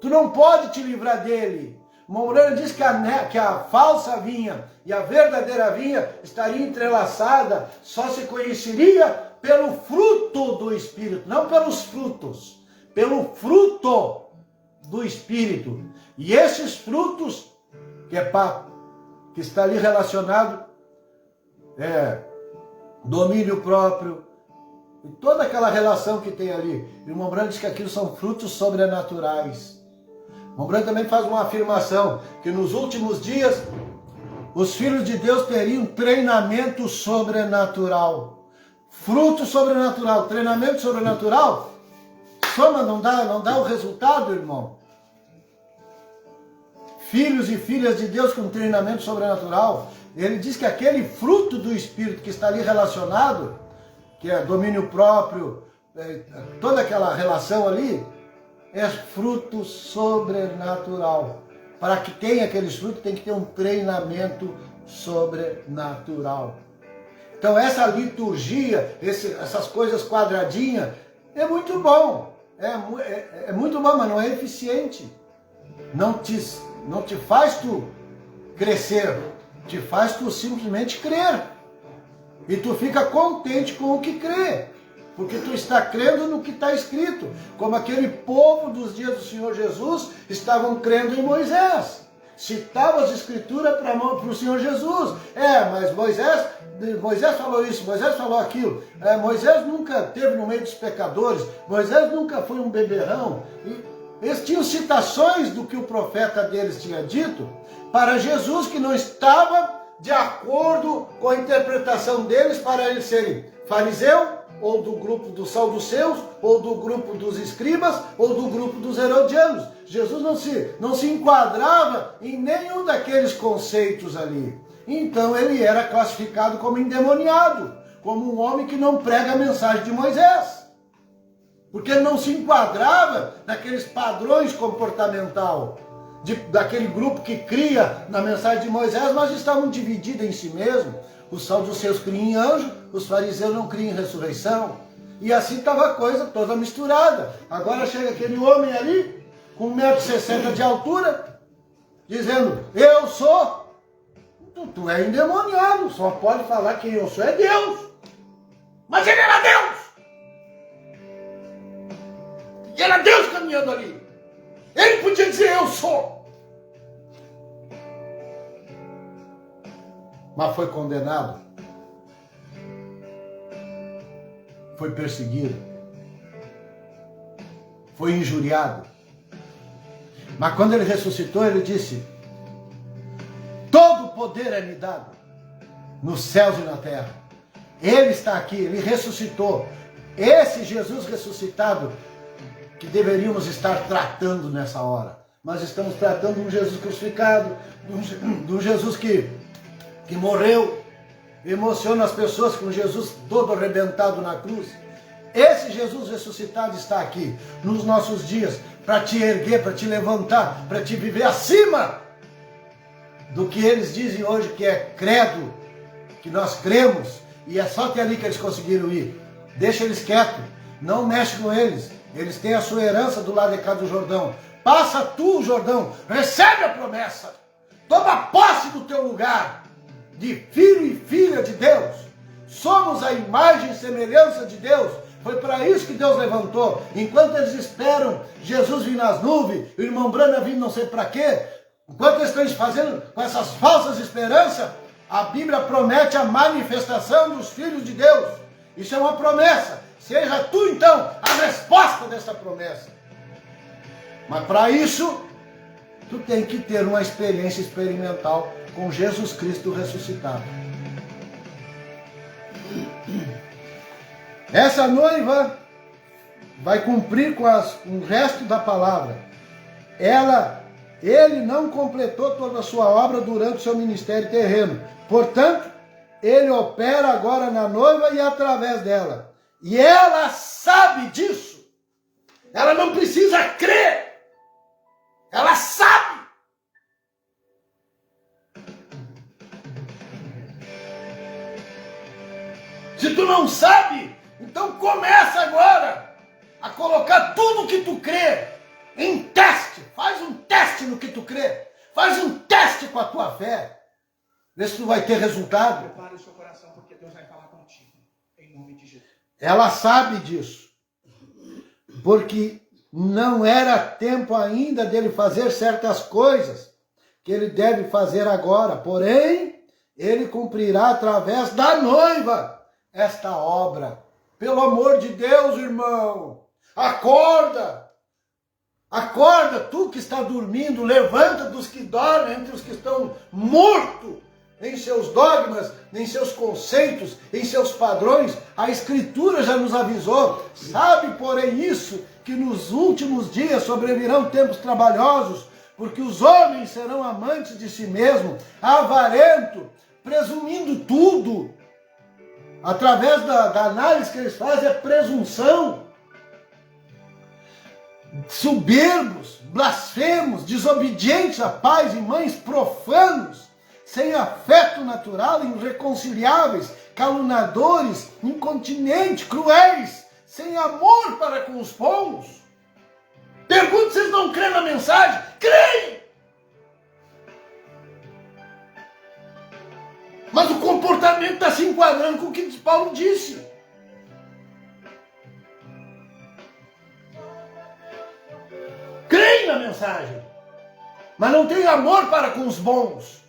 Tu não pode te livrar dele. Mourano diz que a falsa vinha e a verdadeira vinha estaria entrelaçada, só se conheceria pelo fruto do Espírito, não pelos frutos, pelo fruto do Espírito. E esses frutos, que está ali relacionado, domínio próprio, e toda aquela relação que tem ali. O irmão Branco diz que aquilo são frutos sobrenaturais. Rembrandt também faz uma afirmação, que nos últimos dias os filhos de Deus teriam treinamento sobrenatural. Fruto sobrenatural, treinamento sobrenatural, soma, não dá o resultado, irmão. Filhos e filhas de Deus com treinamento sobrenatural. Ele diz que aquele fruto do Espírito que está ali relacionado, que é domínio próprio, toda aquela relação ali, é fruto sobrenatural. Para que tenha aqueles frutos, tem que ter um treinamento sobrenatural. Então essa liturgia, essas coisas quadradinhas, é muito bom. É muito bom, mas não é eficiente. Não te faz tu crescer, te faz tu simplesmente crer. E tu fica contente com o que crê, porque tu está crendo no que está escrito, como aquele povo dos dias do Senhor Jesus estavam crendo em Moisés. Citavam as escrituras para o Senhor Jesus. Mas Moisés falou isso, Moisés falou aquilo. Moisés nunca esteve no meio dos pecadores, Moisés nunca foi um beberrão. Eles tinham citações do que o profeta deles tinha dito para Jesus, que não estava de acordo com a interpretação deles, para eles serem fariseu, ou do grupo dos saduceus, ou do grupo dos escribas, ou do grupo dos herodianos. Jesus não se enquadrava em nenhum daqueles conceitos ali. Então ele era classificado como endemoniado, como um homem que não prega a mensagem de Moisés. Porque ele não se enquadrava naqueles padrões comportamentais daquele grupo que cria na mensagem de Moisés, mas estavam divididos em si mesmos. Os saduceus criam em anjo, os fariseus não criam em ressurreição. E assim estava a coisa toda misturada. Agora chega aquele homem ali, com 1,60 m de altura, dizendo, eu sou. Tu é endemoniado, só pode falar que eu sou é Deus. Mas ele era Deus. E era Deus caminhando ali. Ele podia dizer, eu sou. Mas foi condenado. Foi perseguido. Foi injuriado. Mas quando ele ressuscitou, ele disse, todo poder é me dado, nos céus e na terra. Ele está aqui, ele ressuscitou. Esse Jesus ressuscitado que deveríamos estar tratando nessa hora. Mas estamos tratando de um Jesus crucificado, de um Jesus que morreu. Emociona as pessoas com Jesus todo arrebentado na cruz. Esse Jesus ressuscitado está aqui nos nossos dias para te erguer, para te levantar, para te viver acima do que eles dizem hoje que é credo, que nós cremos, e é só até ali que eles conseguiram ir. Deixa eles quietos, não mexe com eles. Eles têm a sua herança do lado de cá do Jordão. Passa tu o Jordão, recebe a promessa, toma posse do teu lugar de filho e filha de Deus. Somos a imagem e semelhança de Deus. Foi para isso que Deus levantou. Enquanto eles esperam Jesus vir nas nuvens, o irmão Brana vir não sei para quê, enquanto eles estão fazendo com essas falsas esperanças, a Bíblia promete a manifestação dos filhos de Deus. Isso é uma promessa. Seja tu então a resposta dessa promessa. Mas para isso, tu tem que ter uma experiência experimental com Jesus Cristo ressuscitado. Essa noiva vai cumprir com o resto da palavra. Ele não completou toda a sua obra durante o seu ministério terreno. Portanto, ele opera agora na noiva e através dela. E ela sabe disso. Ela não precisa crer. Ela sabe. Se tu não sabe, então começa agora a colocar tudo que tu crê em teste. Faz um teste no que tu crê. Faz um teste com a tua fé. Vê se tu vai ter resultado. Prepare o seu coração, porque Deus vai falar contigo. Em nome de Jesus. Ela sabe disso. Porque não era tempo ainda dele fazer certas coisas que ele deve fazer agora. Porém, ele cumprirá através da noiva esta obra. Pelo amor de Deus, irmão, acorda! Acorda, tu que está dormindo, levanta dos que dormem, entre os que estão mortos em seus dogmas, em seus conceitos, em seus padrões. A Escritura já nos avisou. Sabe, porém, isso, que nos últimos dias sobrevirão tempos trabalhosos, porque os homens serão amantes de si mesmos, avarentos, presumindo tudo. Através da análise que eles fazem, é presunção. Soberbos, blasfemos, desobedientes a pais e mães, profanos, sem afeto natural, irreconciliáveis, caluniadores, incontinentes, cruéis, sem amor para com os bons. Pergunto, vocês não creem na mensagem? Creem! Mas o comportamento está se enquadrando com o que Paulo disse. Creem na mensagem, mas não tem amor para com os bons.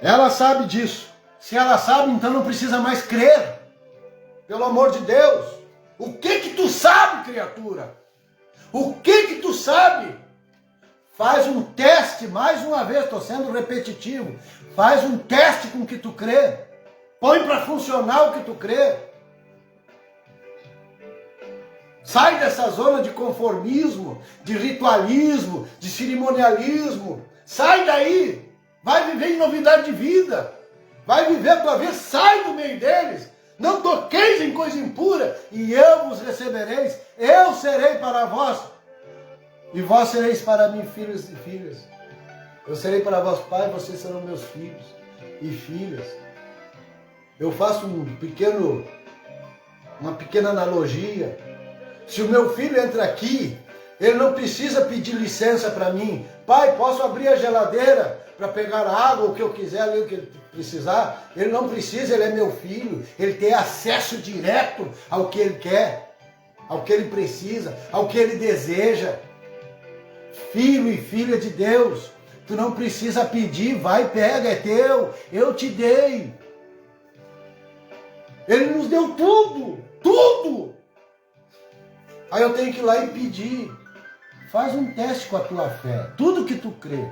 Ela sabe disso. Se ela sabe, então não precisa mais crer. Pelo amor de Deus. O que tu sabe, criatura? O que tu sabe? Faz um teste, mais uma vez, estou sendo repetitivo. Faz um teste com o que tu crê. Põe para funcionar o que tu crê. Sai dessa zona de conformismo, de ritualismo, de cerimonialismo. Sai daí. Vai viver em novidade de vida. Vai viver a tua vida. Sai do meio deles. Não toqueis em coisa impura, e eu vos recebereis. Eu serei para vós, e vós sereis para mim filhos e filhas. Eu serei para vós pai, vocês serão meus filhos e filhas. Eu faço uma pequena analogia. Se o meu filho entra aqui, ele não precisa pedir licença para mim. Pai, posso abrir a geladeira para pegar água, o que eu quiser ali, o que ele precisar? Ele não precisa, ele é meu filho. Ele tem acesso direto ao que ele quer, ao que ele precisa, ao que ele deseja. Filho e filha de Deus, tu não precisa pedir, vai, pega, é teu, eu te dei. Ele nos deu tudo, tudo. Aí eu tenho que ir lá e pedir. Faz um teste com a tua fé, tudo que tu crê.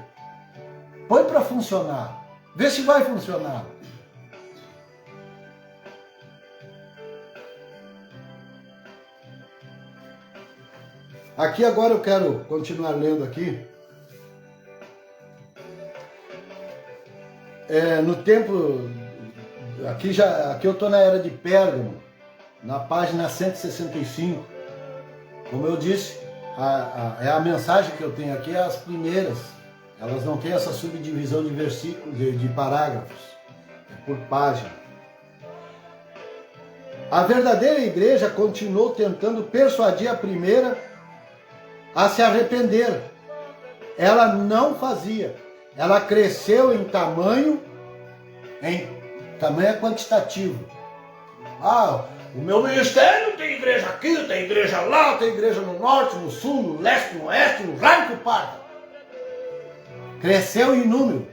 Põe para funcionar, vê se vai funcionar. Aqui agora eu quero continuar lendo aqui. No tempo, aqui eu estou na era de Pérgamo, na página 165. Como eu disse, a mensagem que eu tenho aqui é as primeiras. Elas não têm essa subdivisão de versículos, de parágrafos, é por página. A verdadeira igreja continuou tentando persuadir a primeira a se arrepender. Ela não fazia. Ela cresceu em tamanho é quantitativo. O meu ministério tem igreja aqui, tem igreja lá, tem igreja no norte, no sul, no leste, no oeste, no raio que parta. Cresceu em número.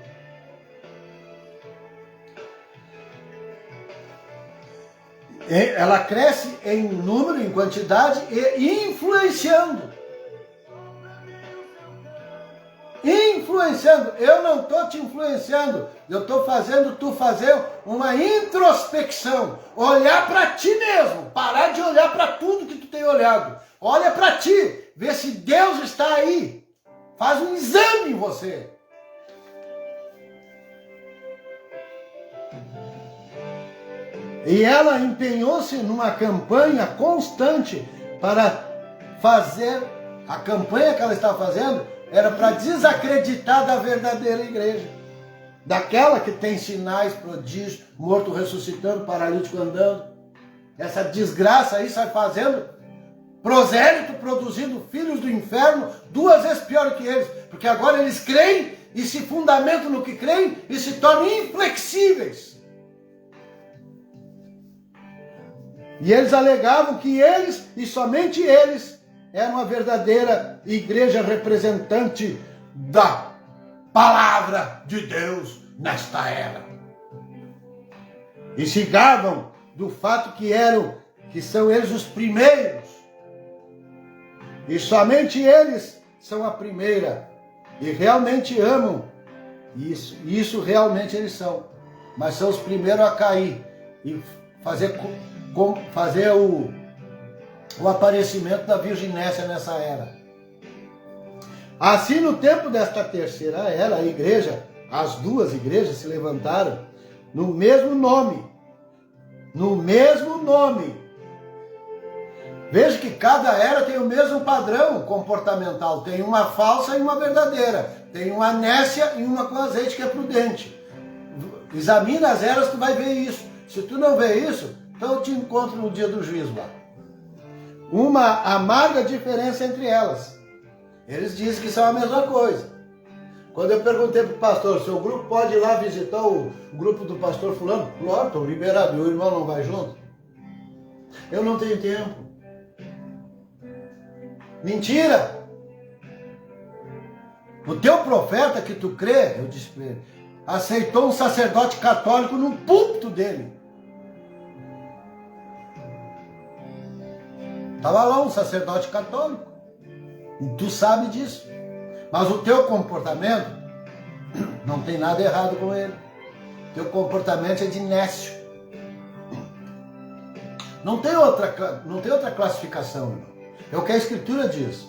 Ela cresce em número, em quantidade e influenciando. Influenciando. Eu não estou te influenciando. Eu estou fazendo tu fazer uma introspecção. Olhar para ti mesmo. Parar de olhar para tudo que tu tem olhado. Olha para ti. Vê se Deus está aí. Faz um exame em você. E ela empenhou-se numa campanha constante para fazer, a campanha que ela estava fazendo era para desacreditar da verdadeira igreja. Daquela que tem sinais, prodígios, morto ressuscitando, paralítico andando. Essa desgraça aí sai fazendo prosélito, produzindo filhos do inferno, 2 vezes pior que eles. Porque agora eles creem e se fundamentam no que creem e se tornam inflexíveis. E eles alegavam que eles, e somente eles, eram a verdadeira igreja representante da palavra de Deus nesta era. E se gabam do fato que que são eles os primeiros. E somente eles são a primeira. E realmente amam isso. E isso realmente eles são. Mas são os primeiros a cair. E fazer o aparecimento da virginécia nessa era. Assim, no tempo desta terceira era, a igreja, as duas igrejas se levantaram no mesmo nome. No mesmo nome. Veja que cada era tem o mesmo padrão comportamental. Tem uma falsa e uma verdadeira. Tem uma nécia e uma com azeite que é prudente. Examina as eras, tu vai ver isso. Se tu não vê isso, então eu te encontro no dia do juízo lá. Uma amarga diferença entre elas. Eles dizem que são a mesma coisa. Quando eu perguntei para o pastor, seu grupo pode ir lá visitar o grupo do pastor fulano? Claro, estou liberado, meu irmão não vai junto? Eu não tenho tempo. Mentira! O teu profeta que tu crê, eu disse para ele, aceitou um sacerdote católico no púlpito dele. Estava lá um sacerdote católico. E tu sabe disso. Mas o teu comportamento não tem nada errado com ele. Teu comportamento é de nécio. Não tem outra classificação, irmão. É o que a Escritura diz.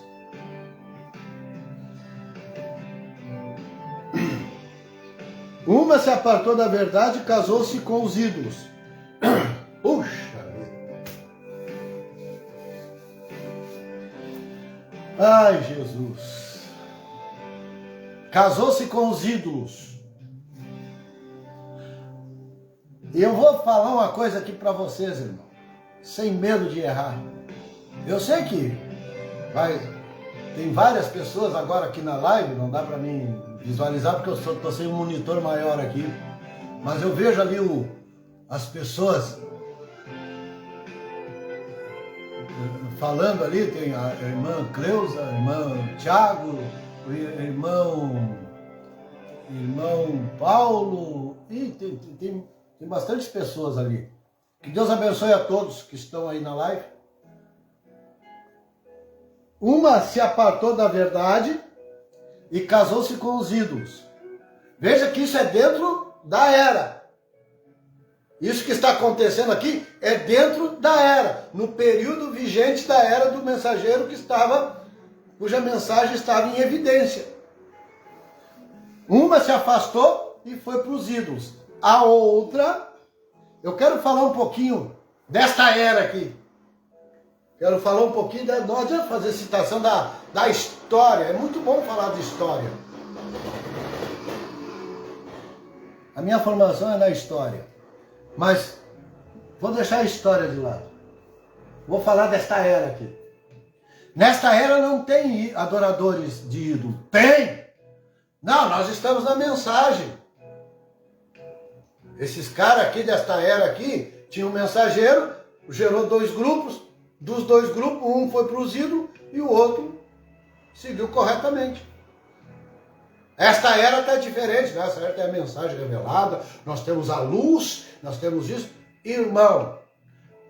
Uma se apartou da verdade e casou-se com os ídolos. Puxa! Ai, Jesus. Casou-se com os ídolos. E eu vou falar uma coisa aqui para vocês, irmão. Sem medo de errar. Eu sei que tem várias pessoas agora aqui na live, não dá para mim visualizar porque eu estou sem um monitor maior aqui. Mas eu vejo ali as pessoas falando ali, tem a irmã Cleusa, a irmã Tiago, o irmão Paulo, e tem bastantes pessoas ali. Que Deus abençoe a todos que estão aí na live. Uma se apartou da verdade e casou-se com os ídolos. Veja que isso é dentro da era. Isso que está acontecendo aqui é dentro da era, no período vigente da era do mensageiro cuja mensagem estava em evidência. Uma se afastou e foi para os ídolos. A outra, eu quero falar um pouquinho desta era aqui. Quero falar um pouquinho, não adianta fazer citação da história, é muito bom falar de história. A minha formação é na história. Mas vou deixar a história de lado. Vou falar desta era aqui. Nesta era não tem adoradores de ídolo. Tem! Não, nós estamos na mensagem. Esses caras aqui desta era aqui, tinha um mensageiro, gerou dois grupos. Dos dois grupos, um foi para os ídolos e o outro seguiu corretamente. Esta era está diferente, né? Essa era tem a mensagem revelada, nós temos a luz, nós temos isso. Irmão,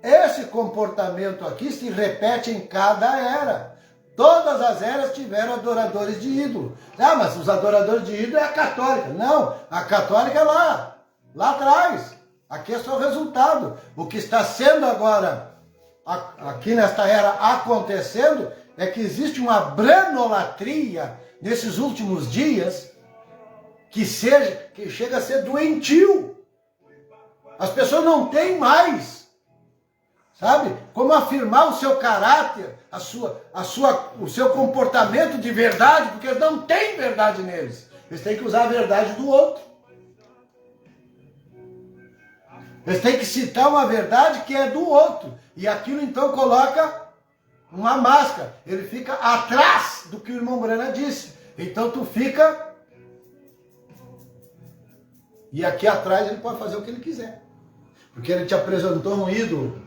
esse comportamento aqui se repete em cada era. Todas as eras tiveram adoradores de ídolo. Ah, mas os adoradores de ídolo é a católica. Não, a católica é lá atrás. Aqui é só o resultado. O que está sendo agora, aqui nesta era acontecendo, é que existe uma branolatria nesses últimos dias que chega a ser doentio. As pessoas não têm mais, sabe, como afirmar o seu caráter, o seu comportamento de verdade, porque não tem verdade neles. Eles têm que usar a verdade do outro. Eles têm que citar uma verdade que é do outro. E aquilo então coloca uma máscara. Ele fica atrás do que o irmão Brana disse. Então tu fica... E aqui atrás ele pode fazer o que ele quiser. Porque ele te apresentou um ídolo.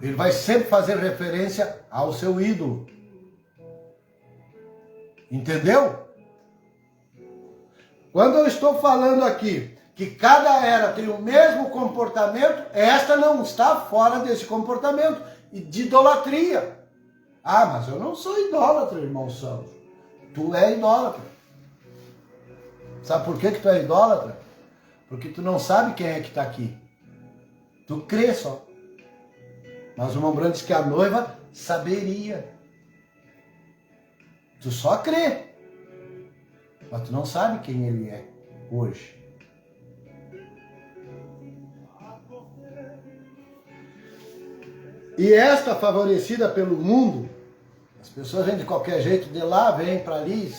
Ele vai sempre fazer referência ao seu ídolo. Entendeu? Quando eu estou falando aqui que cada era tem o mesmo comportamento, esta não está fora desse comportamento de idolatria. Ah, mas eu não sou idólatra, irmão Santo. Tu é idólatra. Sabe por que tu é idólatra? Porque tu não sabe quem é que está aqui. Tu crê só. Mas o irmão Branco diz que a noiva saberia. Tu só crê. Mas tu não sabe quem ele é hoje. E esta favorecida pelo mundo, as pessoas vêm de qualquer jeito, de lá, vêm para ali,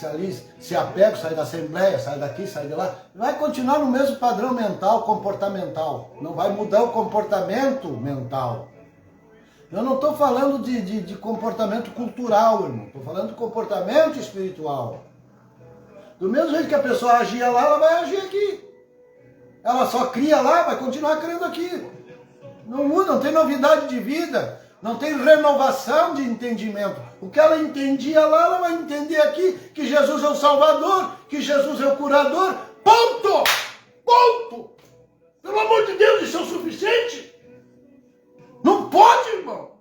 se apegam, sai da Assembleia, sai daqui, sai de lá. Vai continuar no mesmo padrão mental, comportamental. Não vai mudar o comportamento mental. Eu não estou falando de comportamento cultural, irmão. Estou falando de comportamento espiritual. Do mesmo jeito que a pessoa agia lá, ela vai agir aqui. Ela só cria lá, vai continuar criando aqui. Não muda, não tem novidade de vida, não tem renovação de entendimento. O que ela entendia lá, ela vai entender aqui, que Jesus é o Salvador, que Jesus é o curador. Ponto! Ponto! Pelo amor de Deus, isso é o suficiente? Não pode, irmão.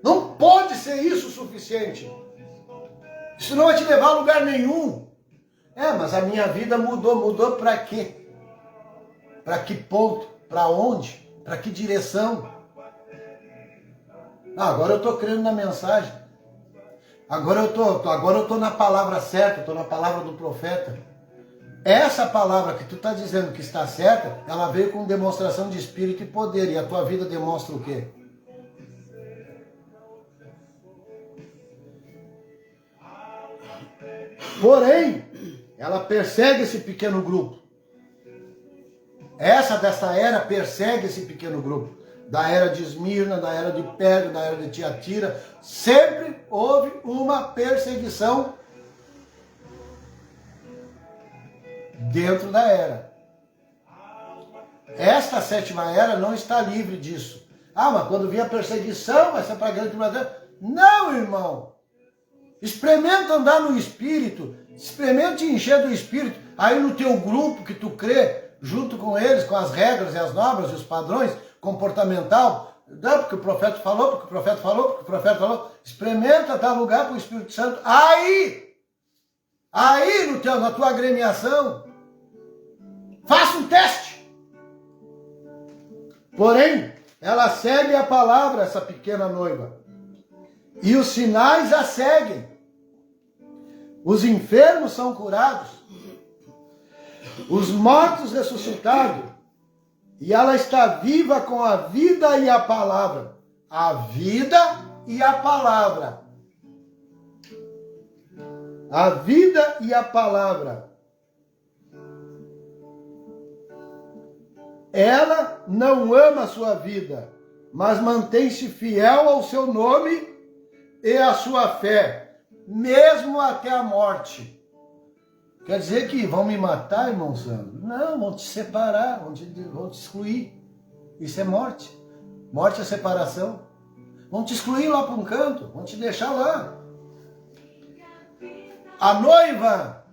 Não pode ser isso o suficiente. Isso não vai te levar a lugar nenhum. Mas a minha vida mudou para quê? Para que ponto? Para onde? Para que direção? Agora eu estou crendo na mensagem. Agora eu tô na palavra certa, estou na palavra do profeta. Essa palavra que tu está dizendo que está certa, ela veio com demonstração de espírito e poder. E a tua vida demonstra o quê? Porém, ela persegue esse pequeno grupo. Dessa era persegue esse pequeno grupo. Da era de Esmirna, da era de Pérgamo, da era de Tiatira. Sempre houve uma perseguição dentro da era. Esta sétima era não está livre disso. Mas quando vier a perseguição, vai ser para a grande tribulação. Não, irmão. Experimenta andar no Espírito. Experimenta encher do Espírito. Aí no teu grupo que tu crê, junto com eles, com as regras e as normas e os padrões comportamental, não, porque o profeta falou, porque o profeta falou, porque o profeta falou. Experimenta dar lugar para o Espírito Santo. Aí na tua agremiação, faça um teste. Porém, ela segue a palavra, essa pequena noiva. E os sinais a seguem. Os enfermos são curados. Os mortos ressuscitados. E ela está viva com a vida e a palavra. A vida e a palavra. A vida e a palavra. Ela não ama a sua vida, mas mantém-se fiel ao seu nome e à sua fé, mesmo até a morte. Quer dizer que vão me matar, irmão Sandro? Não, vão te separar, vão te excluir. Isso é morte. Morte é separação. Vão te excluir lá para um canto, vão te deixar lá. A noiva,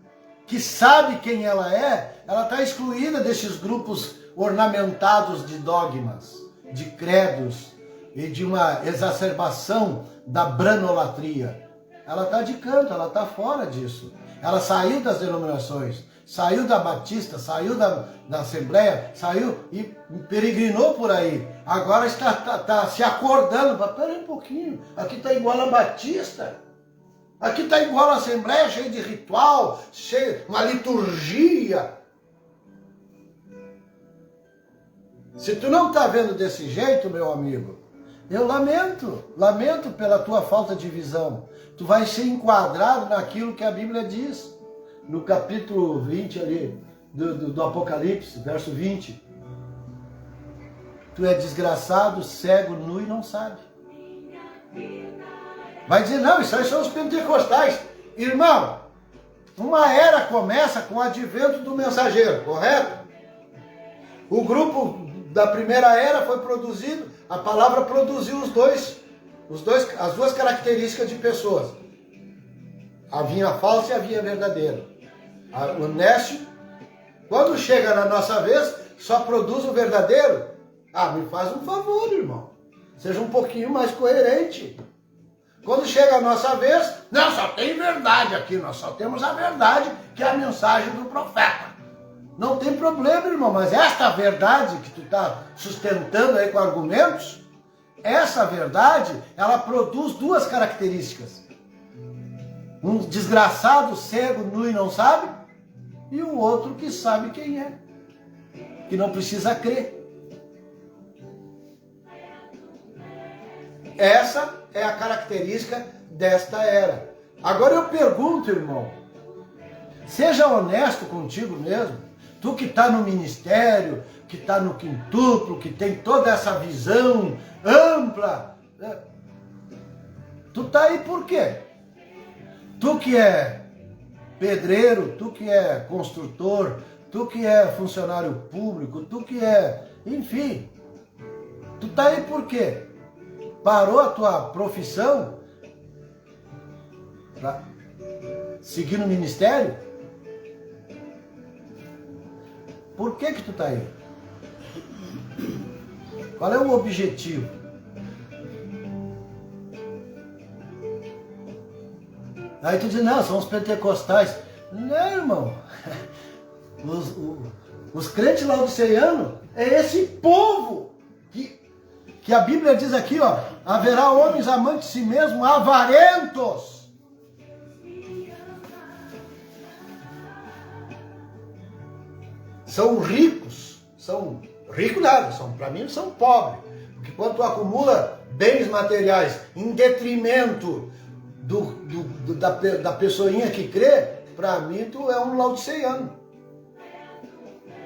que sabe quem ela está excluída desses grupos ornamentados de dogmas, de credos e de uma exacerbação da branolatria. Ela está de canto, ela está fora disso. Ela saiu das denominações, saiu da Batista, saiu da Assembleia, saiu e peregrinou por aí. Agora está se acordando. Espera aí um pouquinho, aqui está igual a Batista. Aqui está igual a Assembleia, cheia de ritual, cheia uma liturgia. Se tu não está vendo desse jeito, meu amigo, eu lamento pela tua falta de visão. Tu vai ser enquadrado naquilo que a Bíblia diz. No capítulo 20 ali, do Apocalipse, verso 20. Tu é desgraçado, cego, nu e não sabe. Vai dizer, não, isso aí são os pentecostais. Irmão, uma era começa com o advento do mensageiro, correto? O grupo da primeira era foi produzido, a palavra produziu as duas características de pessoas. A vinha falsa e a vinha verdadeira. O nécio Quando chega na nossa vez, só produz o verdadeiro. Ah, me faz um favor, irmão. Seja um pouquinho mais coerente. Quando chega a nossa vez, não, só tem verdade aqui, nós só temos a verdade, que é a mensagem do profeta. Não tem problema, irmão, mas esta verdade que tu está sustentando aí com argumentos, essa verdade, ela produz duas características. Um desgraçado, cego, nu e não sabe, e o outro que sabe quem é, que não precisa crer. Essa é a característica desta era. Agora eu pergunto, irmão, seja honesto contigo mesmo, tu que está no ministério, que está no quintuplo, que tem toda essa visão ampla, né? Tu está aí por quê? Tu que é pedreiro, tu que é construtor, tu que é funcionário público, tu que é, enfim, tu está aí por quê? Parou a tua profissão para seguir no ministério? Por que tu está aí? Qual é o objetivo? Aí tu diz, não, são os pentecostais. Não, irmão. Os crentes laodiceanos é esse povo que a Bíblia diz aqui, ó, haverá homens amantes de si mesmos, avarentos. São ricos, nada, para mim são pobres. Porque quando tu acumula bens materiais em detrimento da pessoinha que crê, para mim tu é um laodiceano.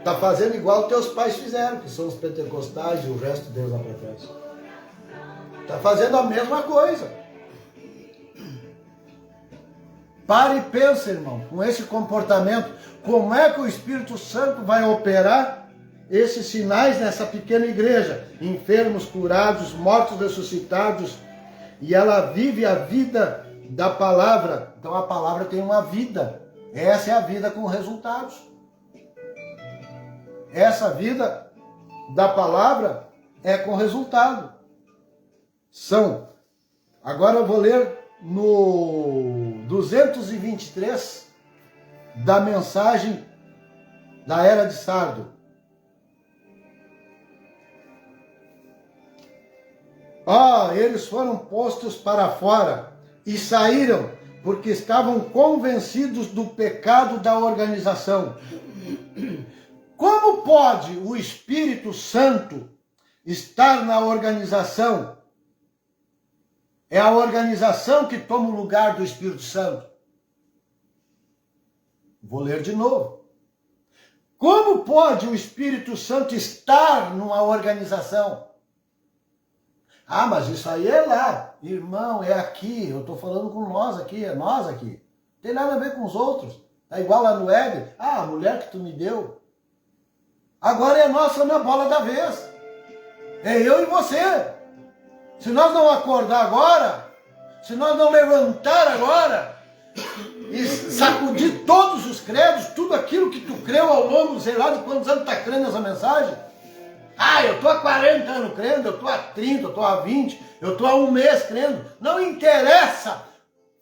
Tá fazendo igual teus pais fizeram, que são os pentecostais e o resto Deus lá para trás. Tá fazendo a mesma coisa. Pare e pense, irmão, com esse comportamento, como é que o Espírito Santo vai operar esses sinais nessa pequena igreja? Enfermos curados, mortos ressuscitados, e ela vive a vida da palavra. Então a palavra tem uma vida. Essa é a vida com resultados. Essa vida da palavra é com resultado. Agora eu vou ler no 223 da mensagem da Era de Sardo. Eles foram postos para fora e saíram porque estavam convencidos do pecado da organização. Como pode o Espírito Santo estar na organização? É a organização que toma o lugar do Espírito Santo. Vou ler de novo. Como pode o Espírito Santo estar numa organização? Mas isso aí é lá. Irmão, é aqui. Eu estou falando com nós aqui, é nós aqui. Não tem nada a ver com os outros. Tá igual lá no Éden. A mulher que tu me deu. Agora é nossa na bola da vez. É eu e você. Se nós não acordar agora, se nós não levantar agora e sacudir todos os credos, tudo aquilo que tu creu ao longo, sei lá de quantos anos tá crendo nessa mensagem. Eu tô há 40 anos crendo, eu tô há 30, eu tô há 20, eu tô há um mês crendo. Não interessa.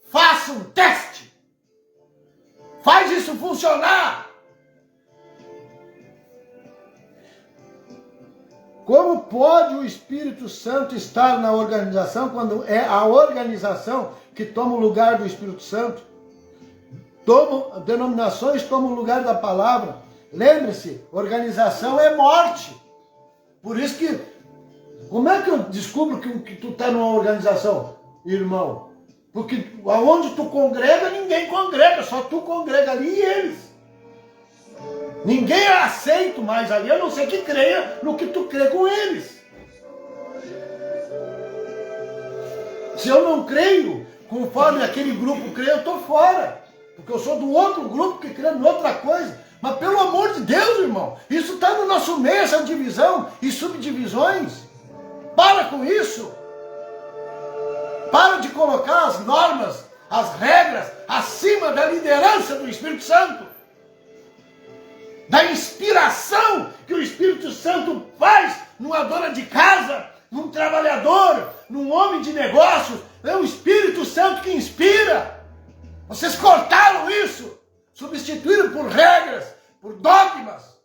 Faça um teste. Faz isso funcionar. Como pode o Espírito Santo estar na organização quando é a organização que toma o lugar do Espírito Santo? Denominações tomam o lugar da palavra. Lembre-se, organização é morte. Por isso que, como é que eu descubro que tu está numa organização, irmão? Porque aonde tu congrega, ninguém congrega, só tu congrega ali e eles. Ninguém é aceito mais ali, a não ser que creia no que tu crê com eles. Se eu não creio, conforme aquele grupo crê, eu estou fora. Porque eu sou do outro grupo que crê em outra coisa. Mas pelo amor de Deus, irmão, isso está no nosso meio, essa divisão e subdivisões. Para com isso. Para de colocar as normas, as regras, acima da liderança do Espírito Santo. da inspiração que o Espírito Santo faz numa dona de casa, num trabalhador, num homem de negócios. É o Espírito Santo que inspira. Vocês cortaram isso, substituíram por regras, por dogmas,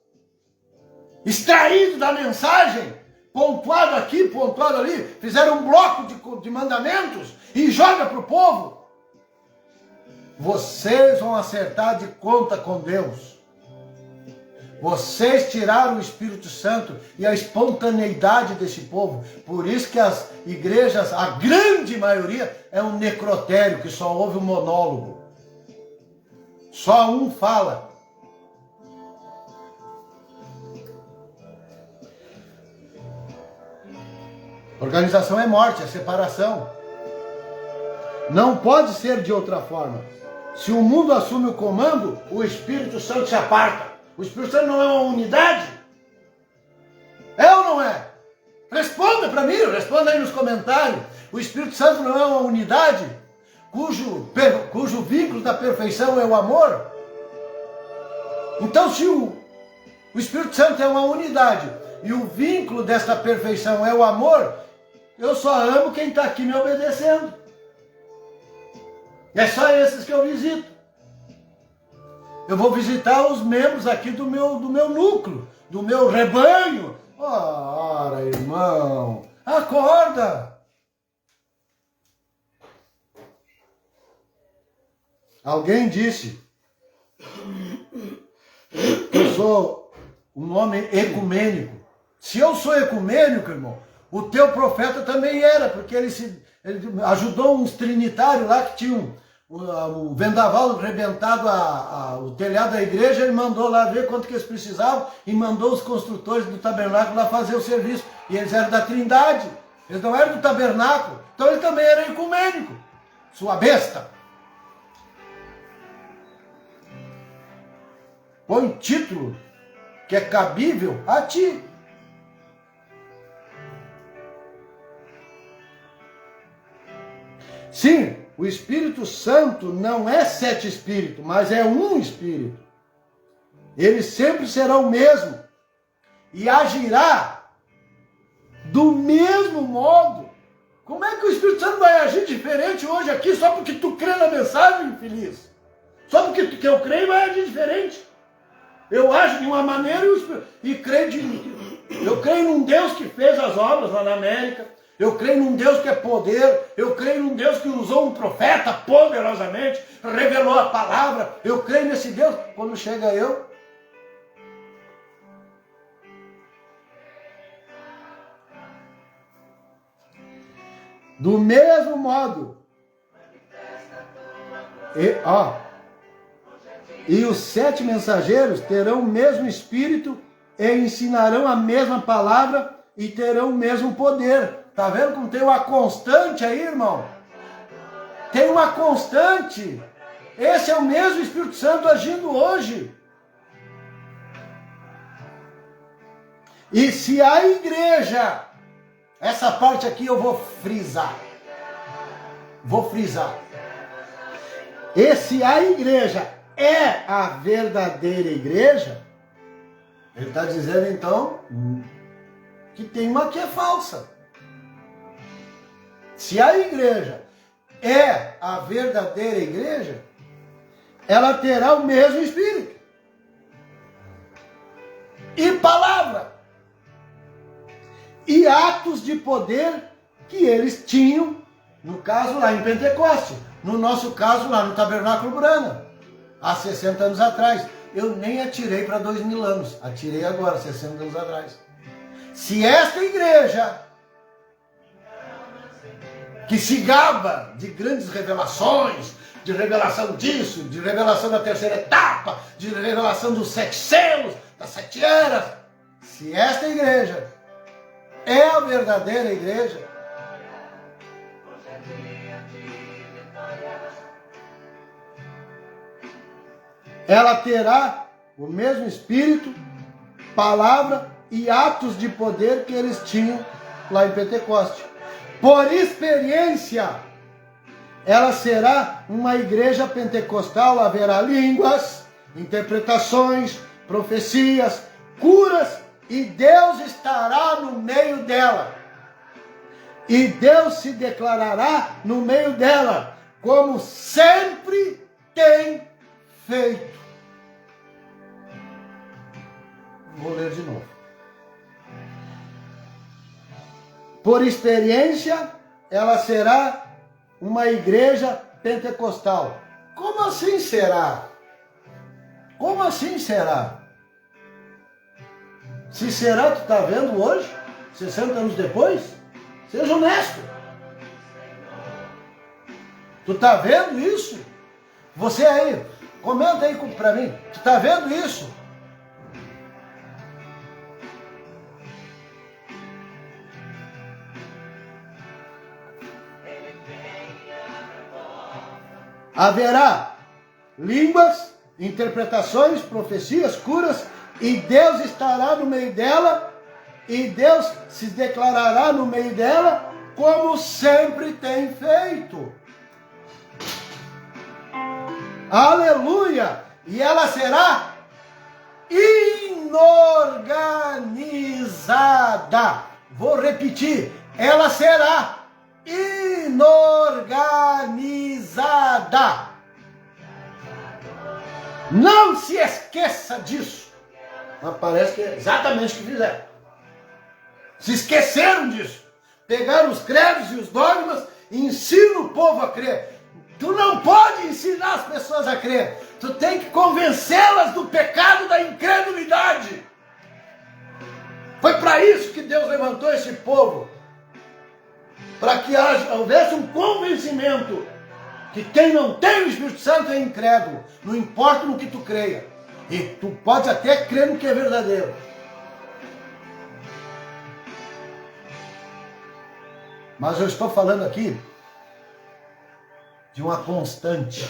extraído da mensagem, pontuado aqui, pontuado ali, fizeram um bloco de mandamentos e joga para o povo. Vocês vão acertar de conta com Deus. Vocês tiraram o Espírito Santo e a espontaneidade desse povo. Por isso que as igrejas, a grande maioria, é um necrotério, que só ouve um monólogo. Só um fala. Organização é morte, é separação. Não pode ser de outra forma. Se o mundo assume o comando, o Espírito Santo se aparta. O Espírito Santo não é uma unidade? É ou não é? Responda para mim, responda aí nos comentários. O Espírito Santo não é uma unidade cujo vínculo da perfeição é o amor? Então, se o Espírito Santo é uma unidade e o vínculo dessa perfeição é o amor, eu só amo quem está aqui me obedecendo. É só esses que eu visito. Eu vou visitar os membros aqui do meu núcleo, do meu rebanho. Ora, irmão, acorda. Alguém disse que eu sou um homem ecumênico. Se eu sou ecumênico, irmão, o teu profeta também era, porque ele ajudou uns trinitários lá que tinham o vendaval rebentado o telhado da igreja. Ele mandou lá ver quanto que eles precisavam e mandou os construtores do tabernáculo lá fazer o serviço. E eles eram da Trindade, eles não eram do tabernáculo. Então ele também era ecumênico, sua besta. Põe título que é cabível a ti. Sim, o Espírito Santo não é 7 espíritos, mas é um espírito. Ele sempre será o mesmo e agirá do mesmo modo. Como é que o Espírito Santo vai agir diferente hoje aqui só porque tu crê na mensagem, infeliz? Só porque eu creio vai agir diferente. Eu ajo de uma maneira eu creio num Deus que fez as obras lá na América. Eu creio num Deus que é poder. Eu creio num Deus que usou um profeta poderosamente, revelou a palavra. Eu creio nesse Deus. Quando chega eu, do mesmo modo, e os 7 mensageiros terão o mesmo espírito e ensinarão a mesma palavra e terão o mesmo poder. Tá vendo como tem uma constante aí, irmão? Tem uma constante. Esse é o mesmo Espírito Santo agindo hoje. E se a igreja, essa parte aqui eu vou frisar. E se a igreja é a verdadeira igreja, ele está dizendo então que tem uma que é falsa. Se a igreja é a verdadeira igreja, ela terá o mesmo Espírito e palavra e atos de poder que eles tinham, no caso lá em Pentecoste, no nosso caso lá no Tabernáculo Brana, há 60 anos atrás. Eu nem atirei para 2000 anos, atirei agora, 60 anos atrás. Se esta igreja, que se gaba de grandes revelações, de revelação disso, de revelação da terceira etapa, de revelação dos 7 selos, das 7 eras, se esta igreja é a verdadeira igreja, ela terá o mesmo Espírito, palavra e atos de poder que eles tinham lá em Pentecoste. Por experiência, ela será uma igreja pentecostal, haverá línguas, interpretações, profecias, curas, e Deus estará no meio dela. E Deus se declarará no meio dela, como sempre tem feito. Vou ler de novo. Por experiência, ela será uma igreja pentecostal. Como assim será? Como assim será? Se será, tu está vendo hoje, 60 anos depois? Seja honesto. Tu está vendo isso? Você aí, comenta aí para mim. Tu está vendo isso? Haverá línguas, interpretações, profecias, curas, e Deus estará no meio dela, e Deus se declarará no meio dela, como sempre tem feito. Aleluia! E ela será inorganizada. Vou repetir, ela será inorganizada. Não se esqueça disso. Mas parece que é exatamente o que fizeram. Se esqueceram disso. Pegaram os credos e os dogmas e ensinam o povo a crer. Tu não pode ensinar as pessoas a crer. Tu tem que convencê-las do pecado da incredulidade. Foi para isso que Deus levantou esse povo. Para que houvesse um convencimento que quem não tem o Espírito Santo é incrédulo. Não importa no que tu creia. E tu pode até crer no que é verdadeiro. Mas eu estou falando aqui de uma constante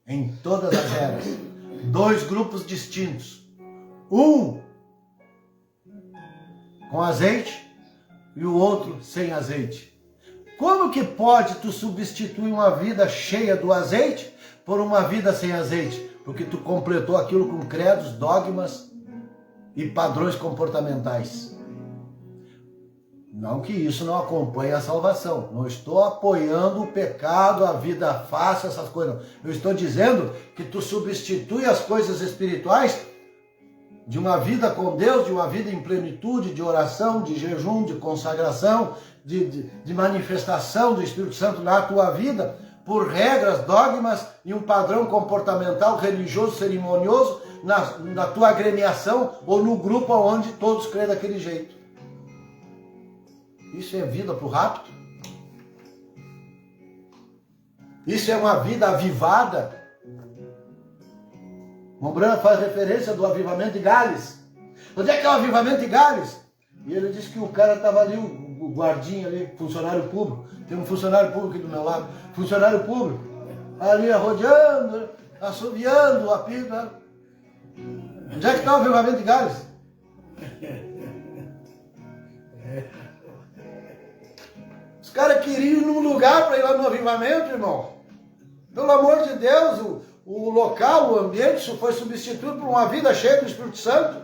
em todas as eras. Dois grupos distintos. Um com azeite e o outro sem azeite. Como que pode tu substituir uma vida cheia do azeite por uma vida sem azeite? Porque tu completou aquilo com credos, dogmas e padrões comportamentais. Não que isso não acompanhe a salvação. Não estou apoiando o pecado, a vida fácil, essas coisas. Eu estou dizendo que tu substitui as coisas espirituais de uma vida com Deus, de uma vida em plenitude, de oração, de jejum, de consagração, de manifestação do Espírito Santo na tua vida, por regras, dogmas e um padrão comportamental, religioso, cerimonioso, na tua agremiação ou no grupo onde todos creem daquele jeito. Isso é vida para o rapto? Isso é uma vida avivada? Mombrana faz referência do avivamento de Gales. Onde é que é o avivamento de Gales? E ele disse que o cara estava ali, o guardinha ali, funcionário público. Tem um funcionário público aqui do meu lado. Funcionário público. Ali arrodeando, assoviando o apito. Onde é que está o avivamento de Gales? Os caras queriam ir num lugar para ir lá no avivamento, irmão. Pelo amor de Deus, o local, o ambiente foi substituído por uma vida cheia do Espírito Santo.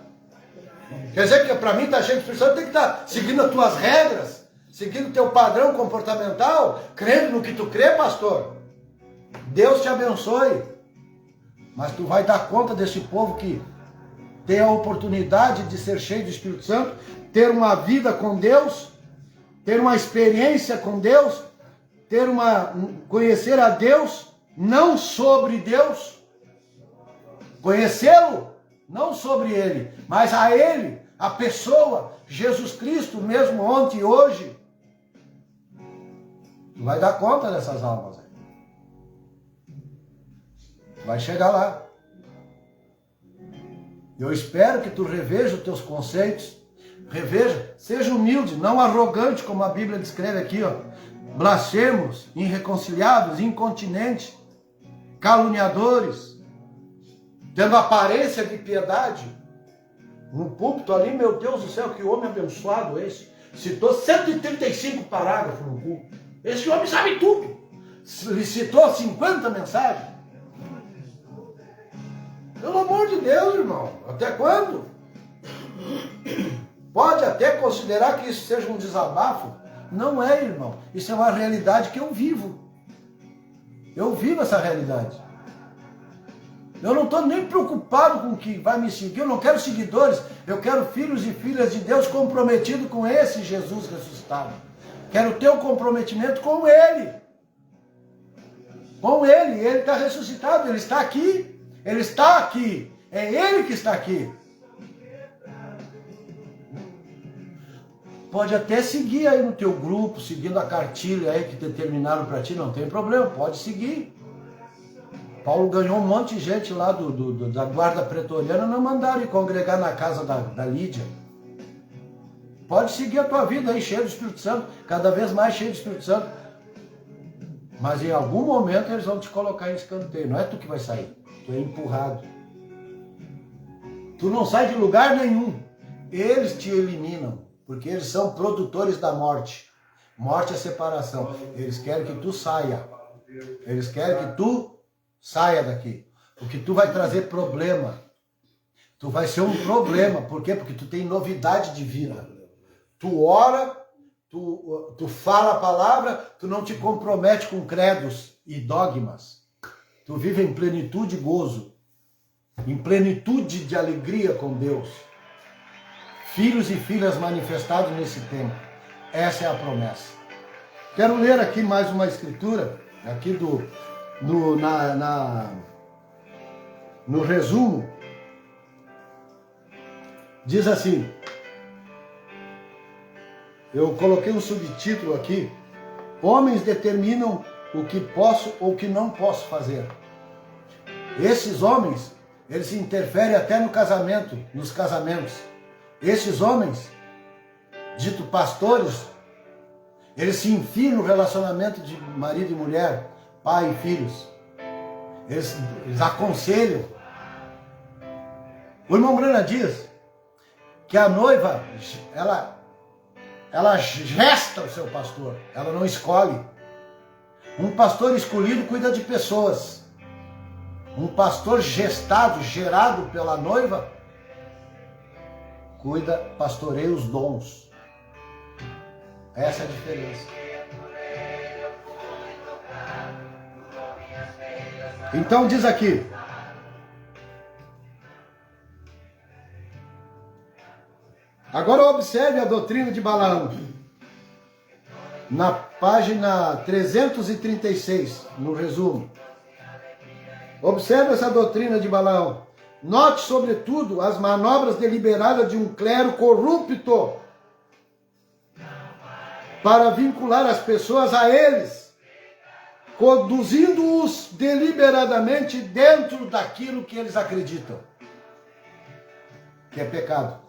Quer dizer que para mim estar cheio do Espírito Santo tem que estar seguindo as tuas regras, seguindo o teu padrão comportamental, crendo no que tu crê, pastor. Deus te abençoe. Mas tu vai dar conta desse povo que tem a oportunidade de ser cheio do Espírito Santo, ter uma vida com Deus, ter uma experiência com Deus, conhecer a Deus, não sobre Deus, conhecê-lo, não sobre Ele, mas a Ele, a pessoa, Jesus Cristo, mesmo ontem e hoje. Tu vai dar conta dessas almas. Vai chegar lá. Eu espero que tu reveja os teus conceitos, reveja, seja humilde, não arrogante, como a Bíblia descreve aqui, ó. Blasfemos, irreconciliáveis, incontinentes, caluniadores, tendo aparência de piedade. No púlpito ali, meu Deus do céu, que homem abençoado esse. Citou 135 parágrafos no púlpito. Esse homem sabe tudo. Ele citou 50 mensagens. Pelo amor de Deus, irmão. Até quando? Pode até considerar que isso seja um desabafo. Não é, irmão. Isso é uma realidade que eu vivo. Eu vivo essa realidade. Eu não estou nem preocupado com o que vai me seguir. Eu não quero seguidores. Eu quero filhos e filhas de Deus comprometidos com esse Jesus ressuscitado. Quero ter um comprometimento com Ele. Com Ele. Ele está ressuscitado. Ele está aqui. Ele está aqui. É Ele que está aqui. Pode até seguir aí no teu grupo, seguindo a cartilha aí que determinaram para ti. Não tem problema. Pode seguir. Paulo ganhou um monte de gente lá da guarda pretoriana, não mandaram ir congregar na casa da Lídia. Pode seguir a tua vida aí, cheio do Espírito Santo, cada vez mais cheio do Espírito Santo. Mas em algum momento eles vão te colocar em escanteio. Não é tu que vai sair, tu é empurrado. Tu não sai de lugar nenhum. Eles te eliminam, porque eles são produtores da morte. Morte é separação. Eles querem que tu saia. Eles querem que tu saia daqui, porque tu vai trazer problema. Tu vai ser um problema. Por quê? Porque tu tem novidade de vida. Tu ora, tu fala a palavra, tu não te compromete com credos e dogmas. Tu vive em plenitude e gozo, em plenitude de alegria com Deus. Filhos e filhas manifestados nesse tempo. Essa é a promessa. Quero ler aqui mais uma escritura, aqui no resumo. Diz assim, eu coloquei um subtítulo aqui: homens determinam o que posso ou o que não posso fazer. Esses homens, eles interferem até no casamento, nos casamentos. Esses homens, dito pastores, eles se enfiam no relacionamento de marido e mulher, pai e filhos. Eles aconselham. O irmão Brana diz que a noiva, ela gesta o seu pastor, ela não escolhe. Um pastor escolhido cuida de pessoas. Um pastor gestado, gerado pela noiva, pastoreia os dons. Essa é a diferença. Então diz aqui, agora observe a doutrina de Balaão, na página 336, no resumo. Observe essa doutrina de Balaão. Note, sobretudo, as manobras deliberadas de um clero corrupto para vincular as pessoas a eles, conduzindo-os deliberadamente dentro daquilo que eles acreditam, que é pecado.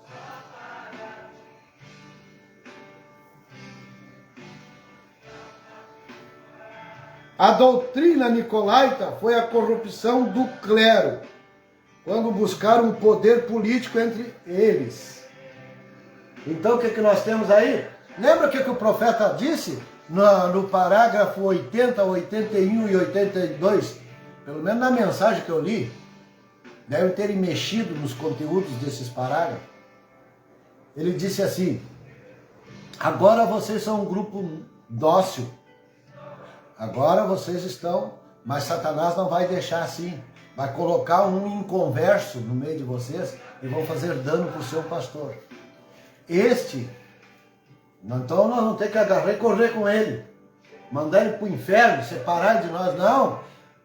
A doutrina nicolaita foi a corrupção do clero, quando buscaram um poder político entre eles. Então o que nós temos aí? Lembra o que o profeta disse no parágrafo 80, 81 e 82? Pelo menos na mensagem que eu li, devem ter mexido nos conteúdos desses parágrafos. Ele disse assim: agora vocês são um grupo dócil. Agora vocês estão, mas Satanás não vai deixar assim. Vai colocar um inconverso no meio de vocês e vão fazer dano para o seu pastor. Então nós não temos que recorrer com ele, mandar ele para o inferno, separar de nós. Não,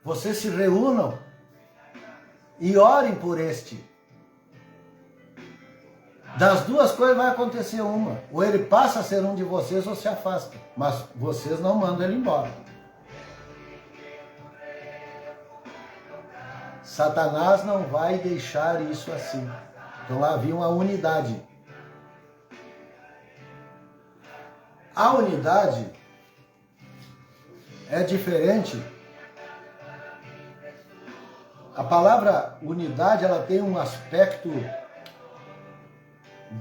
vocês se reúnam e orem por este. Das duas coisas vai acontecer uma: ou ele passa a ser um de vocês ou se afasta, mas vocês não mandam ele embora. Satanás não vai deixar isso assim. Então lá havia uma unidade. A unidade é diferente. A palavra unidade, ela tem um aspecto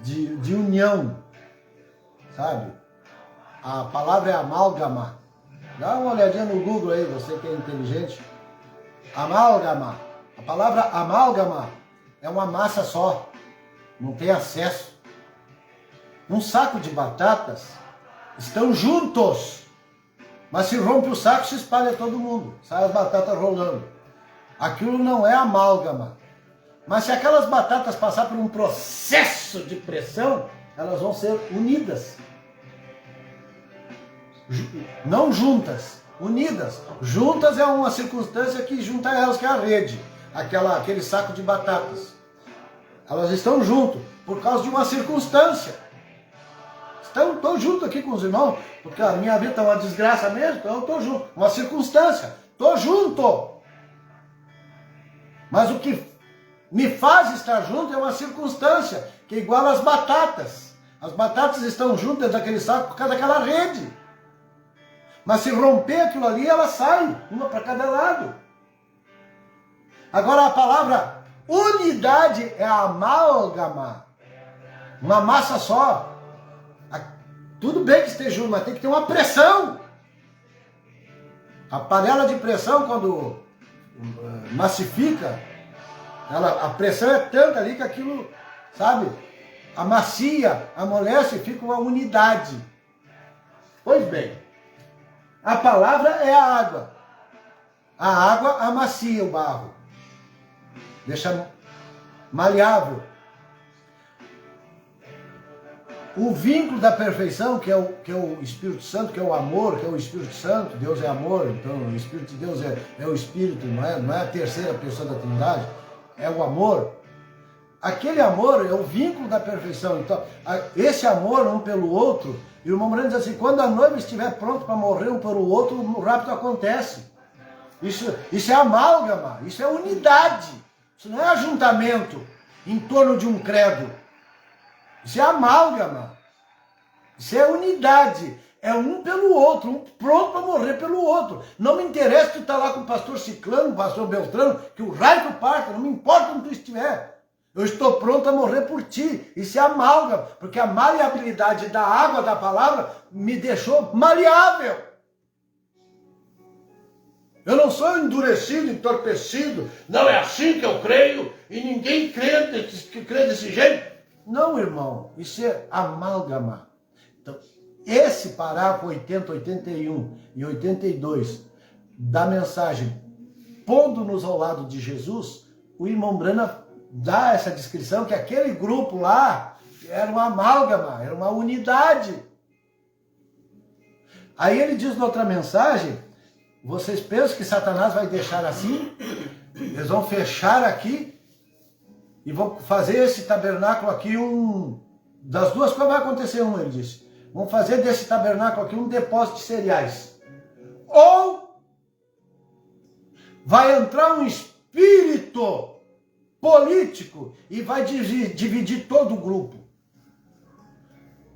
de união, sabe? A palavra é amálgama. Dá uma olhadinha no Google aí, você que é inteligente. Amálgama. A A palavra amálgama é uma massa só, não tem acesso. Um saco de batatas estão juntos, mas se rompe o saco, se espalha todo mundo, sai as batatas rolando. Aquilo não é amálgama. Mas se aquelas batatas passar por um processo de pressão, elas vão ser unidas. Não juntas, unidas. Juntas é uma circunstância que junta elas, que é a rede, aquele saco de batatas. Elas estão juntas por causa de uma circunstância. Estou junto aqui com os irmãos, porque a minha vida está uma desgraça mesmo, então eu estou junto. Uma circunstância, estou junto. Mas o que me faz estar junto é uma circunstância, que é igual às batatas. As batatas estão juntas daquele saco por causa daquela rede. Mas se romper aquilo ali, ela sai, uma para cada lado. Agora a palavra unidade é a amálgama. Uma massa só. Tudo bem que esteja junto, mas tem que ter uma pressão. A panela de pressão, quando massifica, a pressão é tanta ali que aquilo, sabe, amacia, amolece e fica uma unidade. Pois bem, a palavra é a água. A água amacia o barro, deixa maleável. O vínculo da perfeição, que é o Espírito Santo, que é o amor, que é o Espírito Santo, Deus é amor, então o Espírito de Deus é o Espírito, não é a terceira pessoa da Trindade, é o amor. Aquele amor é o vínculo da perfeição. Então, esse amor um pelo outro, e o irmão Moreno diz assim, quando a noiva estiver pronta para morrer um pelo outro, o rapto acontece. Isso é amálgama, isso é unidade, isso não é ajuntamento em torno de um credo. Isso é amálgama. Isso é unidade. É um pelo outro, um pronto para morrer pelo outro. Não me interessa que tu está lá com o pastor Ciclano, o pastor Beltrano, que o raio tu parta, não me importa onde tu estiver. Eu estou pronto a morrer por ti. Isso é amálgama, porque a maleabilidade da água, da palavra, me deixou maleável. Eu não sou endurecido, entorpecido. Não é assim que eu creio, e ninguém crê desse jeito. Não, irmão, isso é amálgama. Então, esse parágrafo 80, 81 e 82 da mensagem, pondo-nos ao lado de Jesus, o irmão Brana dá essa descrição que aquele grupo lá era uma amálgama, era uma unidade. Aí ele diz na outra mensagem, vocês pensam que Satanás vai deixar assim? Eles vão fechar aqui e vão fazer esse tabernáculo aqui das duas coisas vai acontecer ele disse. Vão fazer desse tabernáculo aqui um depósito de cereais. Ou vai entrar um espírito político e vai dividir todo o grupo.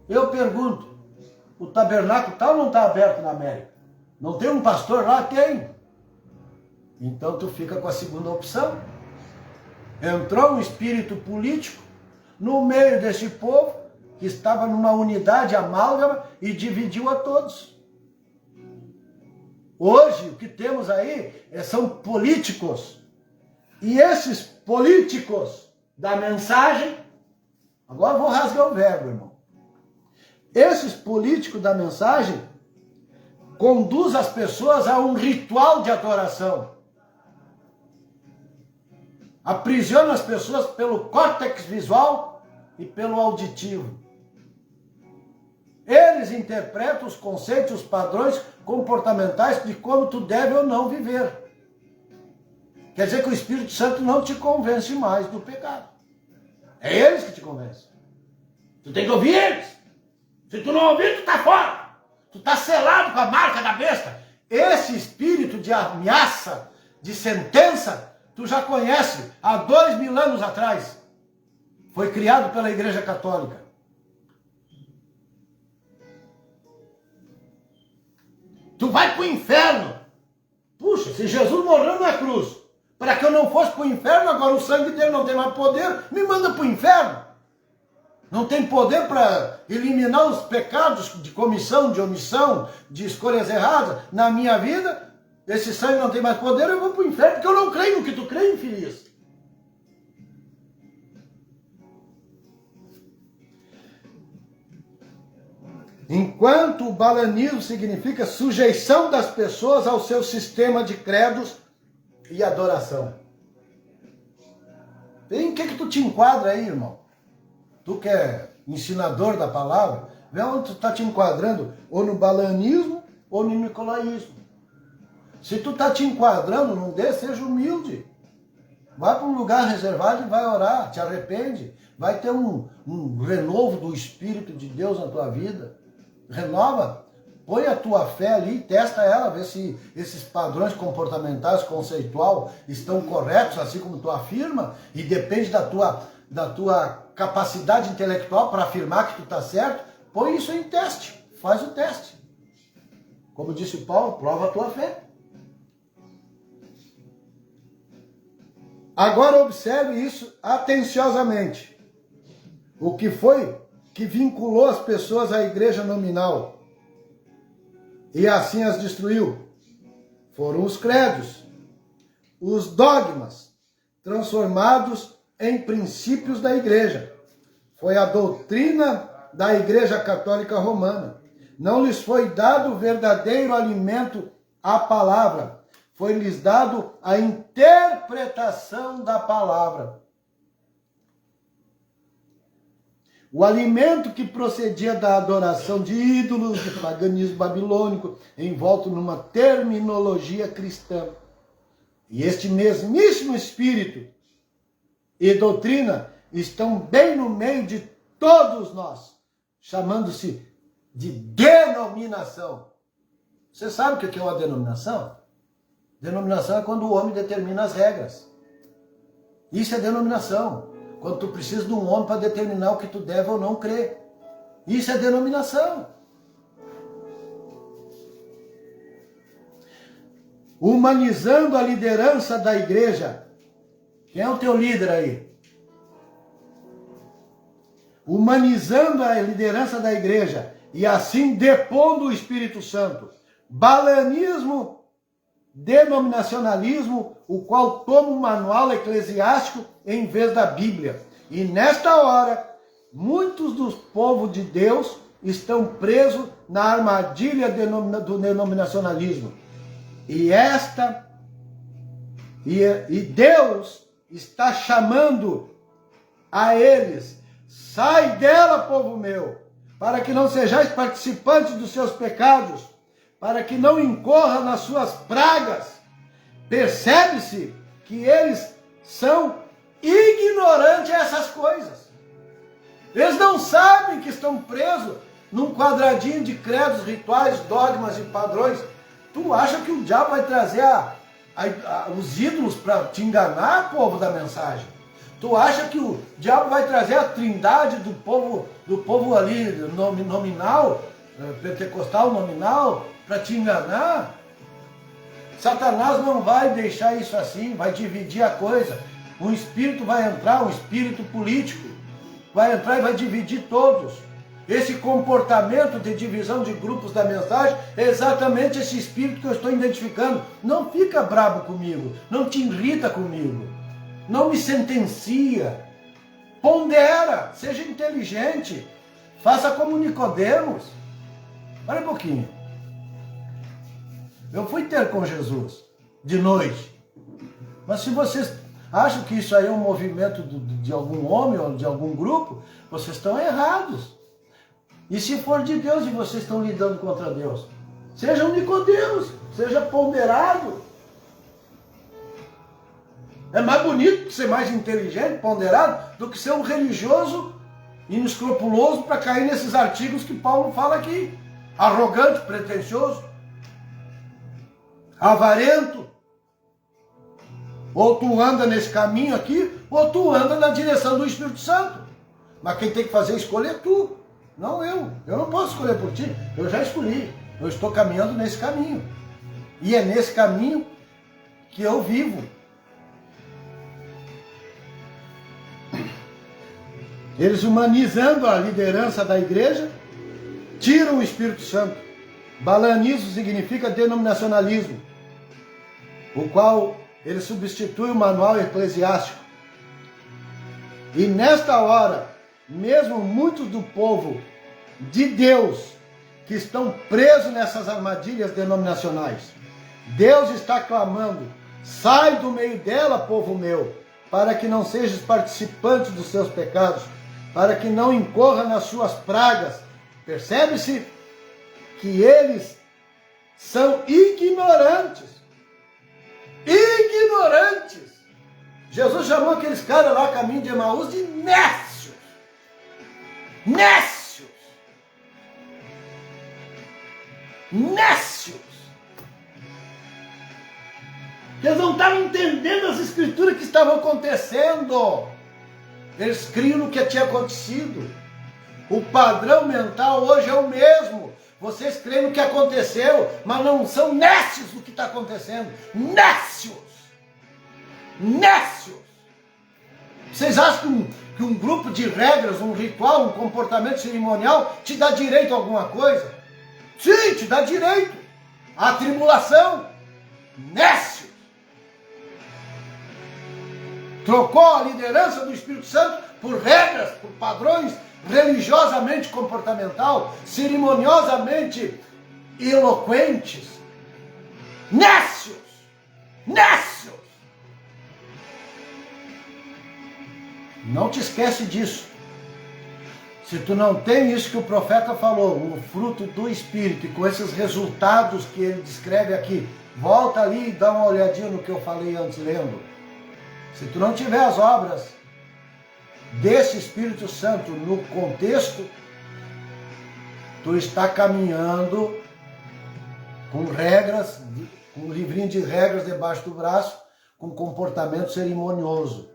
Eu pergunto, o tabernáculo está ou não está aberto na América? Não tem um pastor lá? Tem. Então tu fica com a segunda opção. Entrou um espírito político no meio desse povo que estava numa unidade amálgama e dividiu a todos. Hoje o que temos aí são políticos. E esses políticos da mensagem, agora eu vou rasgar o verbo, irmão. Esses políticos da mensagem conduzem as pessoas a um ritual de adoração. Aprisiona as pessoas pelo córtex visual e pelo auditivo. Eles interpretam os conceitos, os padrões comportamentais de como tu deve ou não viver. Quer dizer que o Espírito Santo não te convence mais do pecado. É eles que te convencem. Tu tem que ouvir eles. Se tu não ouvir, tu tá fora. Tu tá selado com a marca da besta. Esse espírito de ameaça, de sentença, tu já conhece há 2000 anos atrás. Foi criado pela Igreja Católica. Tu vai para o inferno. Puxa, se Jesus morreu na cruz, para que eu não fosse para o inferno, agora o sangue dele não tem mais poder, me manda para o inferno. Não tem poder para eliminar os pecados de comissão, de omissão, de escolhas erradas na minha vida. esse sangue não tem mais poder, eu vou para o inferno, porque eu não creio no que tu crê, infeliz. Enquanto o balanismo significa sujeição das pessoas ao seu sistema de credos e adoração. Em que tu te enquadra aí, irmão? Tu que é ensinador da palavra, vê onde tu está te enquadrando, ou no balanismo ou no nicolaísmo. Se tu está te enquadrando num desses, seja humilde. Vai para um lugar reservado e vai orar, te arrepende. Vai ter um renovo do Espírito de Deus na tua vida. Renova, põe a tua fé ali, testa ela, vê se esses padrões comportamentais, conceitual, estão corretos, assim como tu afirma, e depende da tua capacidade intelectual para afirmar que tu está certo. Põe isso em teste, faz o teste. Como disse Paulo, prova a tua fé. Agora observe isso atenciosamente. O que foi que vinculou as pessoas à igreja nominal e assim as destruiu? Foram os credos, os dogmas, transformados em princípios da igreja. Foi a doutrina da Igreja Católica Romana. Não lhes foi dado o verdadeiro alimento, a palavra. Foi-lhes dado a interpretação da palavra. O alimento que procedia da adoração de ídolos, do paganismo babilônico, envolto numa terminologia cristã. E este mesmíssimo espírito e doutrina estão bem no meio de todos nós, chamando-se de denominação. Você sabe o que é uma denominação? Denominação é quando o homem determina as regras. Isso é denominação. Quando tu precisa de um homem para determinar o que tu deve ou não crer. Isso é denominação. Humanizando a liderança da igreja. Quem é o teu líder aí? Humanizando a liderança da igreja e assim depondo o Espírito Santo. Balanismo, denominacionalismo, o qual toma um manual eclesiástico em vez da Bíblia. E nesta hora, muitos dos povos de Deus estão presos na armadilha do denominacionalismo. E Deus está chamando a eles: sai dela, povo meu, para que não sejais participantes dos seus pecados, para que não incorra nas suas pragas. Percebe-se que eles são ignorantes a essas coisas. Eles não sabem que estão presos num quadradinho de credos, rituais, dogmas e padrões. Tu acha que o diabo vai trazer os ídolos para te enganar, povo da mensagem? Tu acha que o diabo vai trazer a trindade do povo ali nominal, pentecostal nominal, para te enganar? Satanás não vai deixar isso assim, vai dividir a coisa. Um espírito vai entrar, um espírito político, vai entrar e vai dividir todos. Esse comportamento de divisão de grupos da mensagem é exatamente esse espírito que eu estou identificando. Não fica bravo comigo, não te irrita comigo, não me sentencia. Pondera, seja inteligente, faça como Nicodemos. Olha um pouquinho. Eu fui ter com Jesus de noite. Mas se vocês acham que isso aí é um movimento de algum homem ou de algum grupo, vocês estão errados. E se for de Deus e vocês estão lidando contra Deus, sejam Nicodemos, seja ponderado. É mais bonito ser mais inteligente, ponderado, do que ser um religioso inescrupuloso para cair nesses artigos que Paulo fala aqui. Arrogante, pretensioso, avarento. Ou tu anda nesse caminho aqui, ou tu anda na direção do Espírito Santo. Mas quem tem que fazer a escolha é tu, não eu. Eu não posso escolher por ti, eu já escolhi. Eu estou caminhando nesse caminho. E é nesse caminho que eu vivo. Eles, humanizando a liderança da igreja, tiram o Espírito Santo. Balanismo significa denominacionalismo. o qual ele substitui o manual eclesiástico. E nesta hora, mesmo muitos do povo de Deus que estão presos nessas armadilhas denominacionais, Deus está clamando: sai do meio dela, povo meu, para que não sejas participante dos seus pecados, para que não incorra nas suas pragas. Percebe-se que eles são ignorantes. Ignorantes. Jesus chamou aqueles caras lá, caminho de Emaús, de nécios. Nécios. Nécios. Eles não estavam entendendo as escrituras que estavam acontecendo. Eles criam no que tinha acontecido. O padrão mental hoje é o mesmo. Vocês creem no que aconteceu, mas não são nécios do que está acontecendo. Nécios! Nécios! Vocês acham que um grupo de regras, um ritual, um comportamento cerimonial te dá direito a alguma coisa? Sim, te dá direito à tribulação. Nécios! Trocou a liderança do Espírito Santo por regras, por padrões religiosamente comportamental, cerimoniosamente eloquentes. Nécios! Nécios! Não te esquece disso. Se tu não tem isso que o profeta falou, o fruto do Espírito, e com esses resultados que ele descreve aqui, volta ali e dá uma olhadinha no que eu falei antes, lendo. Se tu não tiver as obras desse Espírito Santo no contexto, tu está caminhando com regras, com um livrinho de regras debaixo do braço, com comportamento cerimonioso.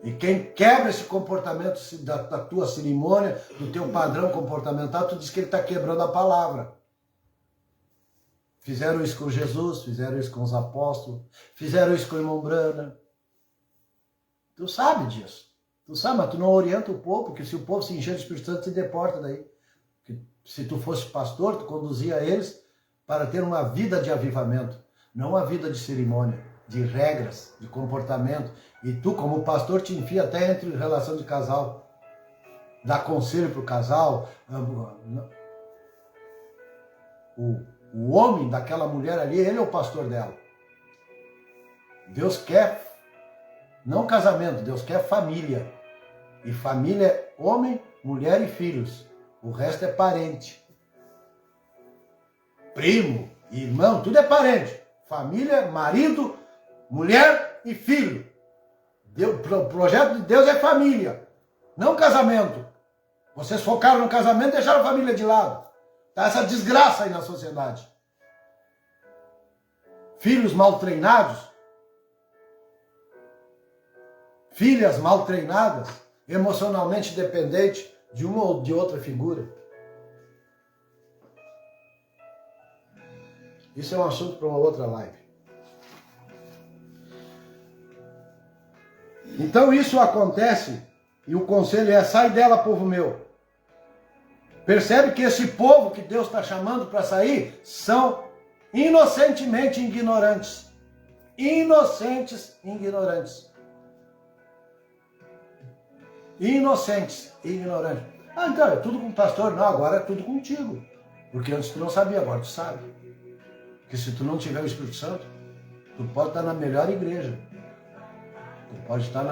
E quem quebra esse comportamento da tua cerimônia, do teu padrão comportamental, tu diz que ele está quebrando a palavra. Fizeram isso com Jesus, fizeram isso com os apóstolos, fizeram isso com o irmão Brana. Tu sabe disso. Tu sabe, mas tu não orienta o povo, porque se o povo se encher de Espírito Santo, te deporta daí. Porque se tu fosse pastor, tu conduzia eles para ter uma vida de avivamento, não uma vida de cerimônia, de regras, de comportamento. E tu, como pastor, te enfia até entre relação de casal. Dá conselho para o casal. O homem daquela mulher ali, ele é o pastor dela. Deus quer, não casamento, Deus quer família. E família é homem, mulher e filhos. O resto é parente. Primo, irmão, tudo é parente. Família, marido, mulher e filho. O projeto de Deus é família, não casamento. Vocês focaram no casamento e deixaram a família de lado. Tá essa desgraça aí na sociedade. Filhos mal treinados, filhas mal treinadas, emocionalmente dependentes de uma ou de outra figura. Isso é um assunto para uma outra live. Então isso acontece e o conselho é: sai dela, povo meu. Percebe que esse povo que Deus está chamando para sair são inocentemente ignorantes. Inocentes e ignorantes. Inocentes e ignorantes. Ah, então é tudo com o pastor? Não, agora é tudo contigo. Porque antes tu não sabia, agora tu sabe. Porque se tu não tiver o Espírito Santo, tu pode estar na melhor igreja. Tu pode estar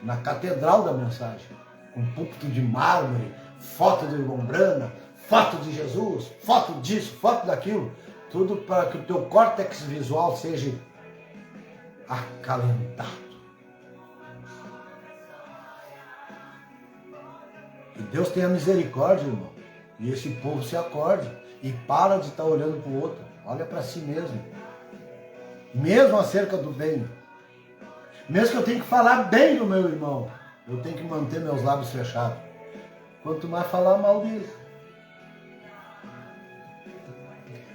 na catedral da mensagem, com púlpito de mármore, foto do irmão Brana, foto de Jesus, foto disso, foto daquilo. Tudo para que o teu córtex visual seja acalentado. E Deus tenha misericórdia, irmão. E esse povo se acorde e para de estar olhando para o outro. Olha para si mesmo. Mesmo acerca do bem. Mesmo que eu tenha que falar bem do meu irmão, eu tenho que manter meus lábios fechados. Quanto mais falar mal dele.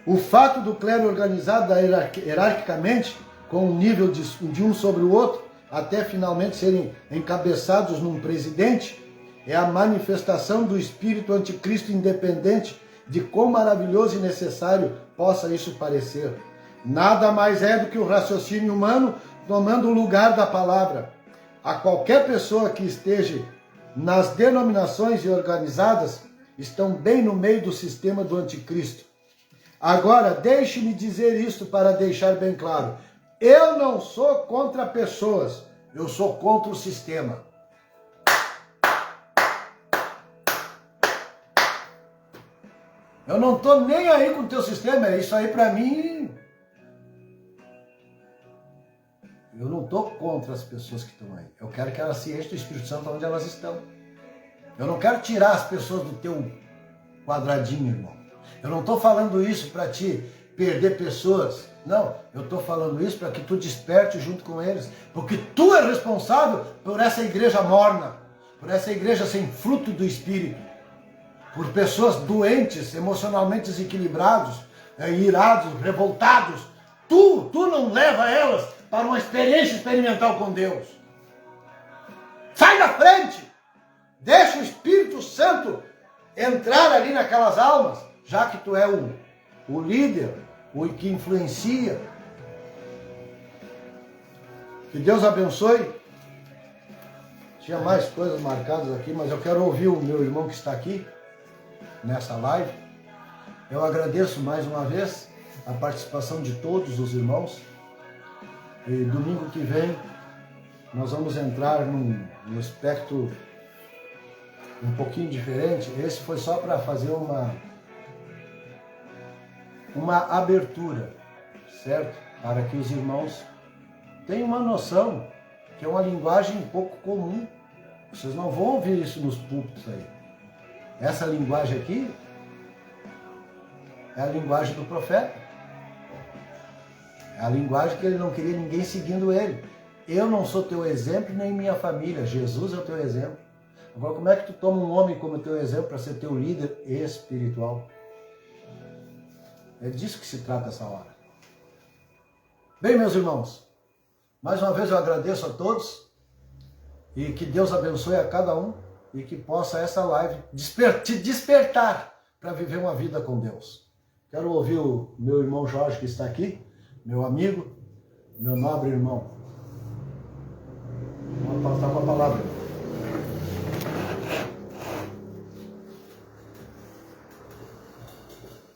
O fato do clero organizado hierarquicamente, com um nível de um sobre o outro, até finalmente serem encabeçados num presidente, é a manifestação do espírito anticristo independente, de quão maravilhoso e necessário possa isso parecer. nada mais é do que o raciocínio humano tomando o lugar da palavra. A qualquer pessoa que esteja nas denominações e organizadas, estão bem no meio do sistema do anticristo. Agora, deixe-me dizer isto para deixar bem claro. Eu não sou contra pessoas, eu sou contra o sistema. Eu não estou nem aí com o teu sistema, isso aí para mim... Eu não estou contra as pessoas que estão aí. Eu quero que elas se enchem do Espírito Santo onde elas estão. Eu não quero tirar as pessoas do teu quadradinho, irmão. Eu não estou falando isso para te perder pessoas. Não, eu estou falando isso para que tu desperte junto com eles. Porque tu é responsável por essa igreja morna. Por essa igreja sem fruto do Espírito. Por pessoas doentes, emocionalmente desequilibrados, irados, revoltados. Tu não leva elas para uma experiência experimental com Deus. Sai da frente! Deixa o Espírito Santo entrar ali naquelas almas, já que tu é o líder, o que influencia. Que Deus abençoe. Tinha mais coisas marcadas aqui, mas eu quero ouvir o meu irmão que está aqui, nessa live. Eu agradeço mais uma vez a participação de todos os irmãos. E domingo que vem nós vamos entrar num aspecto um pouquinho diferente. Esse foi só para fazer uma abertura, certo? Para que os irmãos tenham uma noção que é uma linguagem um pouco comum. Vocês não vão ouvir isso nos púlpitos aí. Essa linguagem aqui é a linguagem do profeta. É a linguagem que ele não queria ninguém seguindo ele. Eu não sou teu exemplo, nem minha família. Jesus é o teu exemplo. Agora, como é que tu toma um homem como teu exemplo para ser teu líder espiritual? É disso que se trata essa hora. Bem, meus irmãos, mais uma vez eu agradeço a todos e que Deus abençoe a cada um e que possa essa live te despertar para viver uma vida com Deus. Quero ouvir o meu irmão Jorge que está aqui, meu amigo, meu nobre irmão. Vamos passar com a palavra.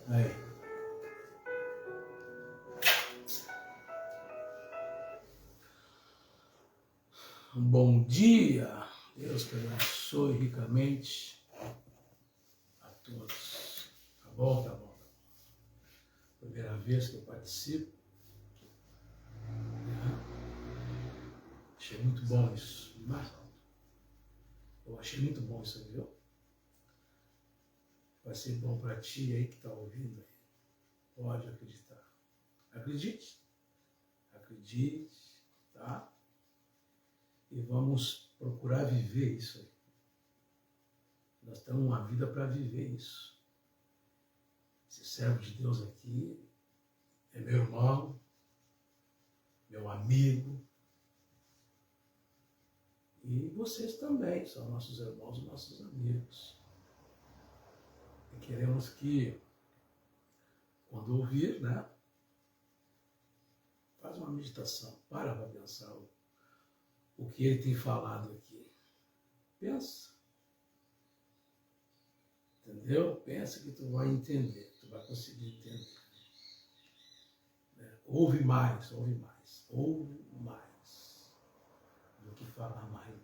Aí. Um bom dia, Deus te abençoe ricamente a todos. Tá bom, tá bom. Primeira vez que eu participo. Achei muito bom isso. Eu achei muito bom isso aí, viu? Vai ser bom para ti aí que está ouvindo aí. Pode acreditar. Acredite. Acredite, tá? E vamos procurar viver isso aí. Nós temos uma vida para viver isso. Esse servo de Deus aqui é meu irmão, meu amigo. E vocês também são nossos irmãos e nossos amigos. E queremos que, quando ouvir, né, faz uma meditação, para pensar o que ele tem falado aqui. Pensa. Entendeu? Pensa que tu vai entender, tu vai conseguir entender. Ouve mais do que falar mais.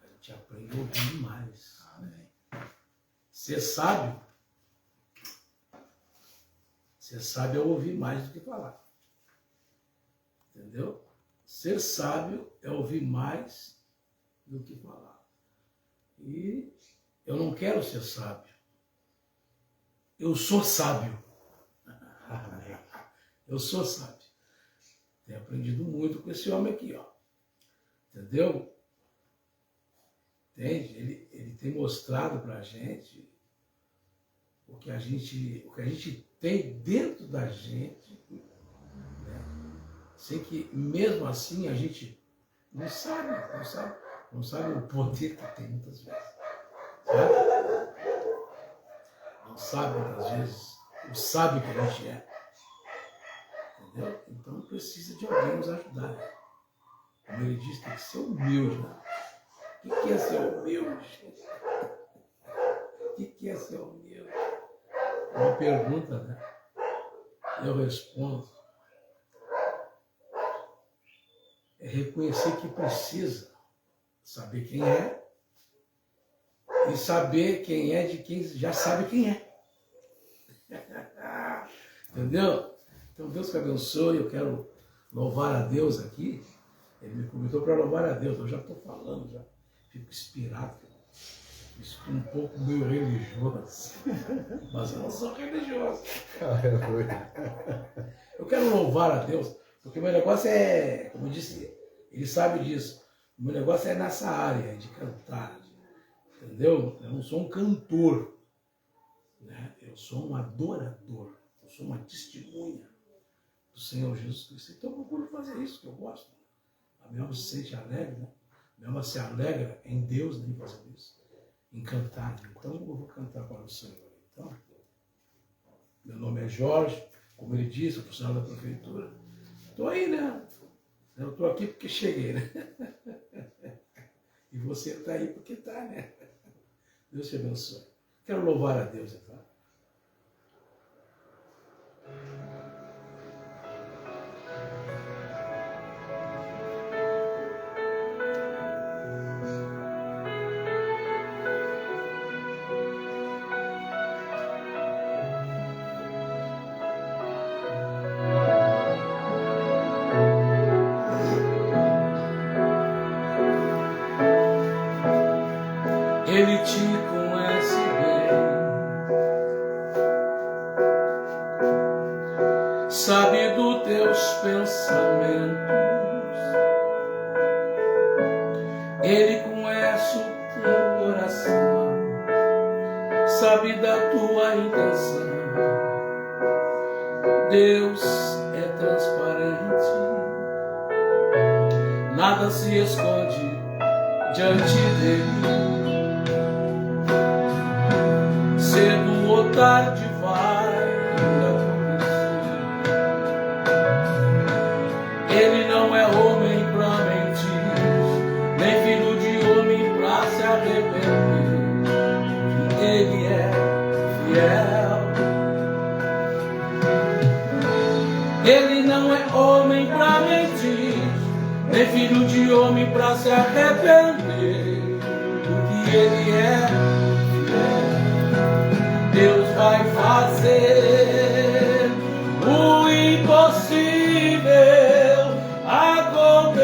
A gente aprende a ouvir mais. Amém. Ser sábio é ouvir mais do que falar. Entendeu? Ser sábio é ouvir mais do que falar. E eu não quero ser sábio. Eu sou sábio. Eu sou sábio. Tenho aprendido muito com esse homem aqui, ó. Entendeu? Entende? Ele tem mostrado para a gente o que a gente tem dentro da gente, né? Sem que mesmo assim a gente não sabe o poder que tem muitas vezes. Sabe? Não sabe muitas vezes o sábio que a gente é. Entendeu? Então precisa de alguém nos ajudar. Como ele diz, tem que ser humilde. Né? O que é ser humilde? O que é ser humilde? Uma pergunta, né? Eu respondo. É reconhecer que precisa saber quem é e saber quem é de quem já sabe quem é. Entendeu? Então Deus te abençoe. Eu quero louvar a Deus aqui. Ele me convidou para louvar a Deus. Eu já estou falando, já fico inspirado. Estou um pouco meio religioso. Mas eu não sou religioso. Eu quero louvar a Deus, porque o meu negócio é, como eu disse, ele sabe disso. O meu negócio é nessa área de cantar. Entendeu? Eu não sou um cantor. Né? Eu sou um adorador. Eu sou uma testemunha do Senhor Jesus Cristo. Então eu procuro fazer isso, que eu gosto. A minha alma se sente alegre, né? A minha alma se alegra em Deus, né, em fazer isso. Em cantar. Então eu vou cantar para o Senhor. Então, meu nome é Jorge, como ele disse, o funcionário da prefeitura. Estou aí, né? Eu estou aqui porque cheguei, né? E você está aí porque está, né? Deus te abençoe. Quero louvar a Deus, então. Ele te conhece bem, sabe dos teus pensamentos. Ele conhece o teu coração, sabe da tua intenção. Deus é transparente, nada se esconde diante dele. Cedo ou tarde vai acontecer. Ele não é homem pra mentir, nem filho de homem pra se arrepender. Ele é fiel. Ele não é homem pra mentir, nem filho de homem pra se arrepender. Porque ele é fiel. Deus vai fazer o impossível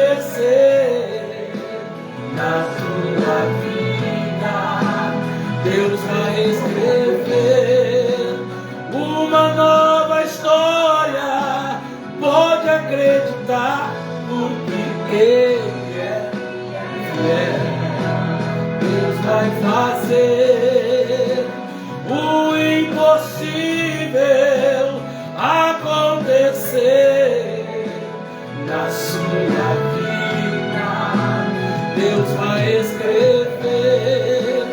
acontecer na tua vida. Deus vai escrever uma nova história. Pode acreditar, porque Ele é fiel. Deus vai fazer o impossível acontecer na sua vida. Deus vai escrever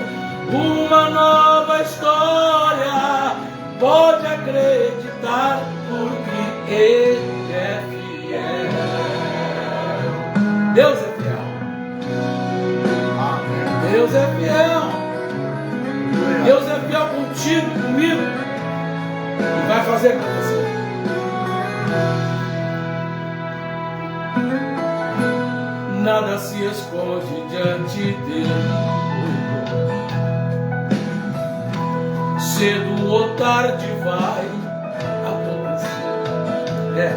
uma nova história. Pode acreditar, porque Ele é fiel. Deus é fiel. Deus é fiel. Deus é fiel contigo, comigo, e vai fazer acontecer. Nada se esconde diante dele. Cedo ou tarde vai acontecer.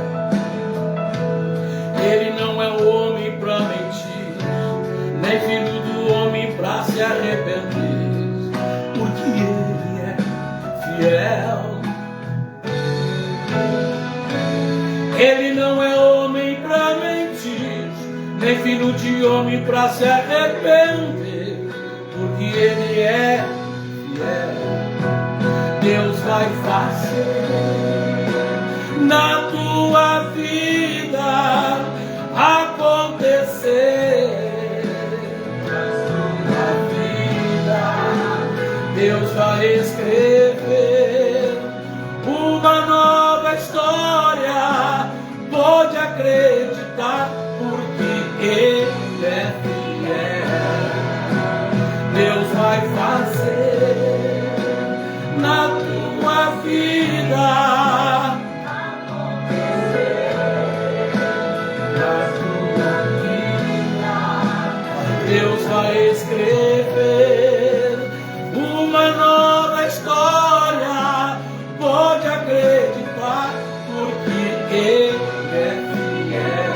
Ele não é homem pra mentir, nem filho do homem pra se arrepender. Porque Ele é fiel. Ele não é homem pra mentir, nem filho de homem pra se arrepender. Porque Ele é fiel. Deus vai fazer na tua vida acontecer. Deus vai escrever uma nova história. acreditar, porque Ele é fiel. Deus vai fazer na tua vida. Deus vai escrever uma nova história. Pode acreditar, porque Ele é fiel.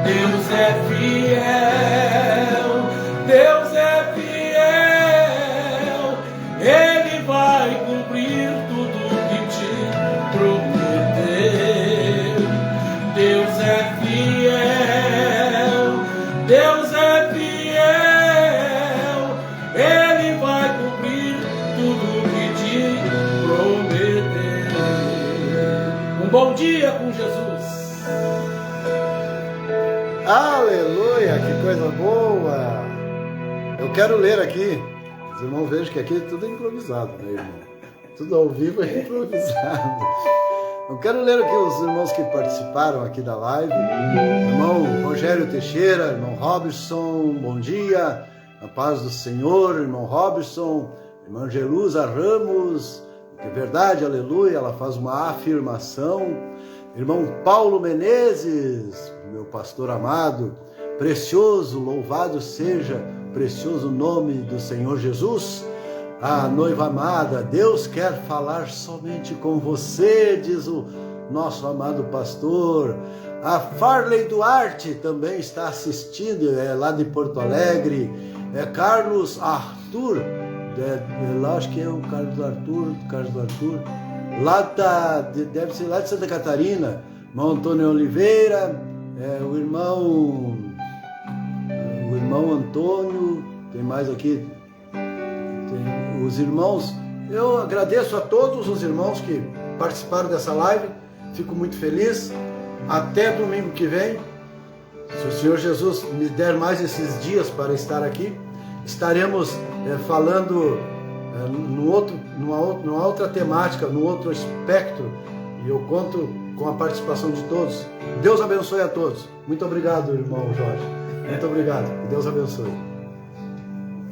Deus é fiel. Deus é fiel. Ele vai cumprir tudo que te prometeu. Deus é fiel. Deus é fiel. Ele vai cumprir tudo que te prometeu. Um bom dia com Jesus. Aleluia, que coisa boa! Eu quero ler aqui. Os irmãos vejam que aqui tudo é improvisado, né, irmão? Tudo ao vivo é improvisado. Eu quero ler aqui os irmãos que participaram aqui da live. Irmão Rogério Teixeira, irmão Robson, bom dia. A paz do Senhor, irmão Robson. Irmã Jerusa Ramos, é verdade, aleluia, ela faz uma afirmação. Irmão Paulo Menezes, meu pastor amado, precioso, louvado seja o precioso nome do Senhor Jesus. A noiva amada, Deus quer falar somente com você, diz o nosso amado pastor. A Farley Duarte também está assistindo, é lá de Porto Alegre. É Carlos Arthur, lá acho que é o Carlos Arthur, deve ser lá de Santa Catarina. Irmão Antônio Oliveira, o irmão Antônio, tem mais aqui, tem os irmãos. Eu agradeço a todos os irmãos que participaram dessa live, fico muito feliz. Até domingo que vem, se o Senhor Jesus me der mais esses dias para estar aqui, estaremos falando numa outra temática, num outro espectro, e eu conto com a participação de todos. Deus abençoe a todos. Muito obrigado, irmão Jorge. Muito obrigado. Que Deus abençoe.